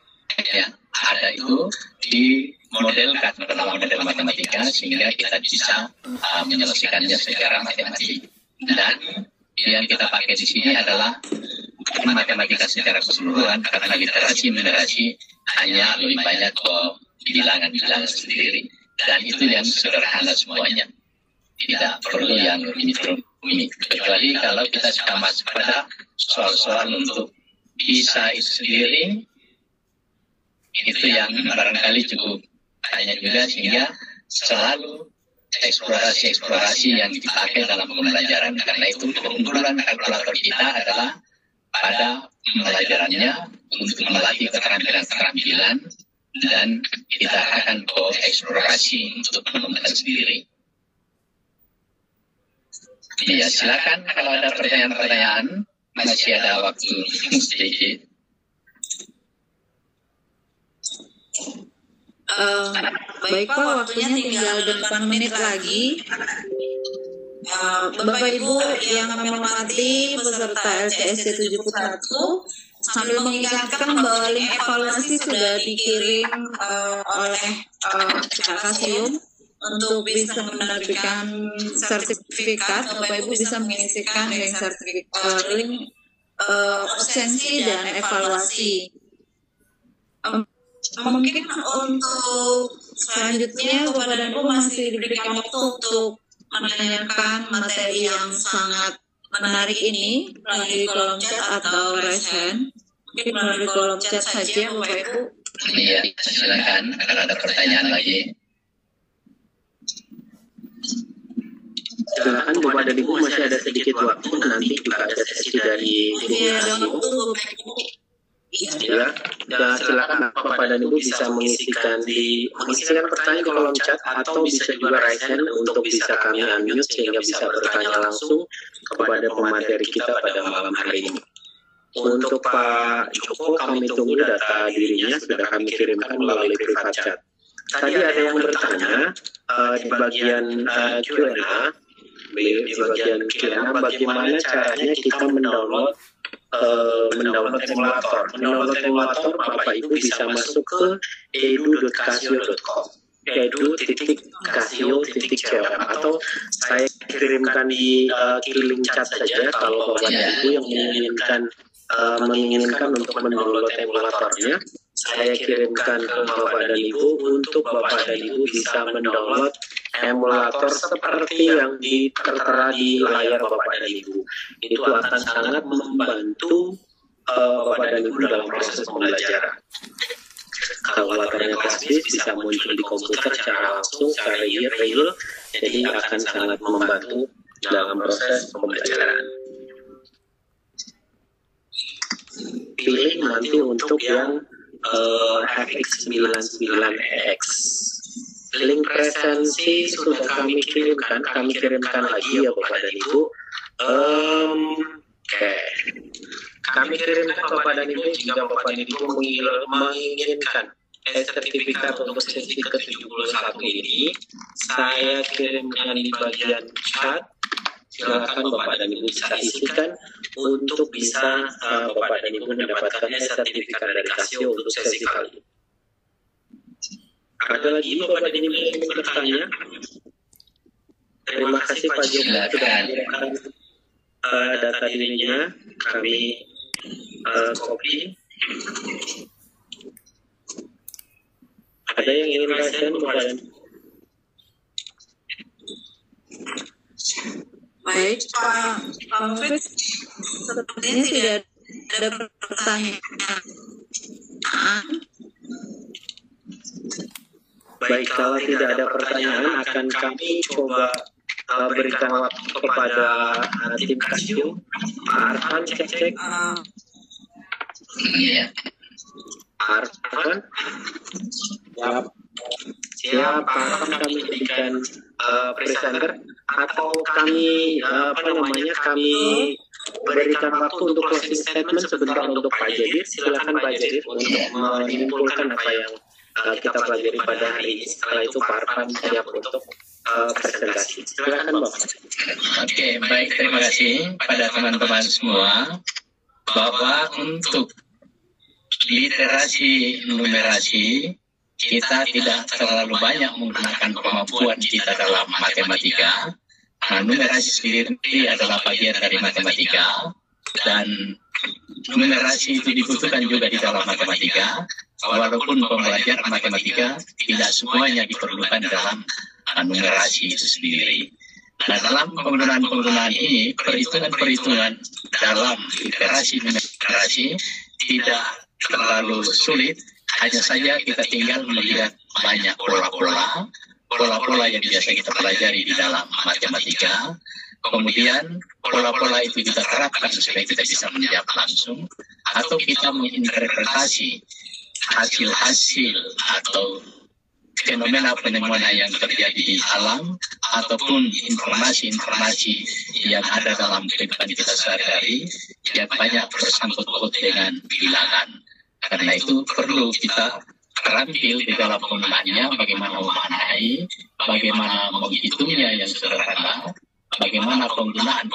yang ada itu dimodelkan dalam model matematika sehingga kita bisa menyelesaikannya secara matematik. Dan yang kita pakai di sini adalah bukan matematika secara keseluruhan, karena literasi hanya lebih banyak ke bilangan sendiri, dan itu yang sederhana semuanya. Tidak perlu yang rumit, kecuali kalau kita sudah masuk pada soal-soal untuk PISA itu sendiri itu yang barangkali cukup banyak juga, sehingga selalu eksplorasi yang dipakai dalam pembelajaran. Karena itu keunggulan kalkulator kita adalah pada pembelajarannya untuk melatih keterampilan dan kita akan eksplorasi untuk menemukan sendiri. Ya, silakan kalau ada pertanyaan-pertanyaan, masih ada waktu sedikit. Baik Pak, waktunya tinggal 8 menit lagi. Bapak Ibu yang kami hormati peserta LCSD 71, sambil mengingatkan bahwa link evaluasi sudah dikirim oleh pihak Kasium untuk bisa menerbitkan sertifikat. Bapak Ibu bisa mengisikan link sertifikat, link absensi dan evaluasi. Mungkin untuk selanjutnya Bapak dan Ibu masih diberikan waktu untuk menanyakan materi yang sangat menarik ini melalui kolom chat atau raise hand. Mungkin melalui kolom chat saja Bapak Ibu. Iya, silakan kalau ada pertanyaan lagi. Silakan Bapak dan Ibu, masih ada sedikit waktu, nanti juga ada sesi dari ya, silakan Bapak dan Ibu bisa mengisikan pertanyaan di kolom chat atau bisa juga raise hand untuk bisa kami unmute sehingga bisa bertanya langsung kepada pemateri kita pada malam hari ini. Untuk Pak Joko, kami tunggu data dirinya, sudah kami kirimkan melalui private chat. Tadi ada yang bertanya di bagian Q&A, bagaimana caranya kita mendownload emulator. Mendownload emulator, Bapak Ibu bisa masuk ke edu.casio.com, edu.casio.com, atau saya kirimkan di link chat saja kalau Bapak Ibu yang menginginkan untuk mendownload emulatornya. Saya kirimkan ke Bapak dan Ibu untuk Bapak dan Ibu bisa mendownload emulator seperti yang tertera di layar Bapak dan Ibu. Itu akan sangat membantu Bapak dan Ibu dalam proses pembelajaran. Kalkulatornya pasti bisa muncul di komputer secara langsung, secara real, jadi akan sangat membantu dalam proses pembelajaran. Pilih nanti untuk yang FX99X. Link presensi sudah kami kirimkan lagi ya Bapak dan Ibu. Kami kirimkan Bapak dan Ibu jika Bapak dan Ibu menginginkan sertifikat untuk sesi ke-71 ini. Saya kirimkan di bagian chat. Silakan Bapak dan Ibu bisa isikan untuk bisa Bapak dan Ibu mendapatkan sertifikat dari Casio untuk sesi kali ini. Ada lagi Bapak dan Ibu yang bertanya? Terima kasih Pak Joko sudah mengirimkan data dirinya. Kami copy. Ada yang ingin rasakan Bapak dan Ibu? Baik Pak Fritz, sepertinya tidak ada pertanyaan. Baik, kalau tidak ada pertanyaan akan kami coba berikan waktu kepada tim Casio. Pak Arfan, cek. Arfan? Siap, Pak Arfan, kami berikan presenter atau kami kami berikan waktu untuk closing statement sebentar untuk Pak Jadir. Silakan Pak Jadir untuk menyimpulkan apa yang kita pelajari pada hari ini. Setelah itu Pak Arfan siap untuk presentasi. Silakan Bapak. Oke, baik, terima kasih pada teman-teman semua bahwa untuk literasi numerasi kita tidak terlalu banyak menggunakan kemampuan kita dalam matematika. Numerasi sendiri adalah bagian dari matematika, dan numerasi itu dibutuhkan juga di dalam matematika. Walaupun pembelajaran matematika tidak semuanya diperlukan dalam numerasi itu sendiri. Nah, dalam penggunaan ini, perhitungan dalam literasi tidak terlalu sulit, hanya saja kita tinggal melihat banyak pola-pola yang biasa kita pelajari di dalam matematika. Kemudian pola-pola itu kita terapkan supaya kita bisa menjawab langsung, atau kita menginterpretasi hasil-hasil atau fenomena yang terjadi di alam, ataupun informasi-informasi yang ada dalam kehidupan kita sehari-hari yang banyak bersangkut paut dengan bilangan. Karena itu perlu kita terampil di dalam penggunaannya, bagaimana memaknai, bagaimana menghitungnya yang sederhana, bagaimana penggunaan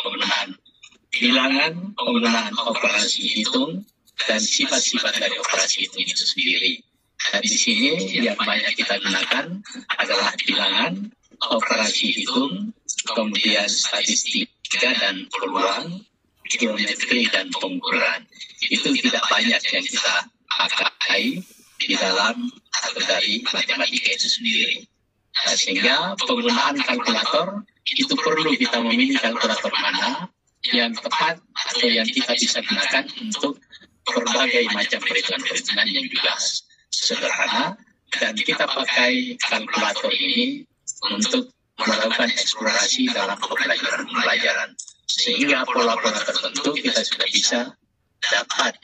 bilangan, penggunaan operasi hitung, dan sifat-sifat dari operasi hitung itu sendiri. Dan di sini yang banyak kita gunakan adalah bilangan, operasi hitung, kemudian statistika dan peluang, geometri dan pengukuran. Itu tidak banyak yang kita pakai di dalam atau dari matematika itu sendiri. Nah, sehingga penggunaan kalkulator itu perlu kita memilih kalkulator mana yang tepat atau yang kita bisa gunakan untuk berbagai macam perhitungan yang juga sederhana, dan kita pakai kalkulator ini untuk melakukan eksplorasi dalam pembelajaran sehingga pola-pola tertentu kita sudah bisa dapat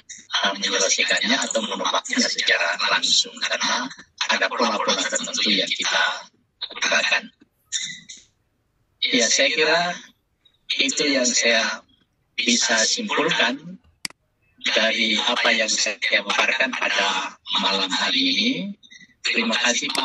menyelesaikannya atau menebaknya secara langsung karena ada pola-pola tertentu yang kita gunakan. Ya, saya kira itu yang saya bisa simpulkan dari apa yang saya paparkan pada malam hari ini. Terima kasih Pak.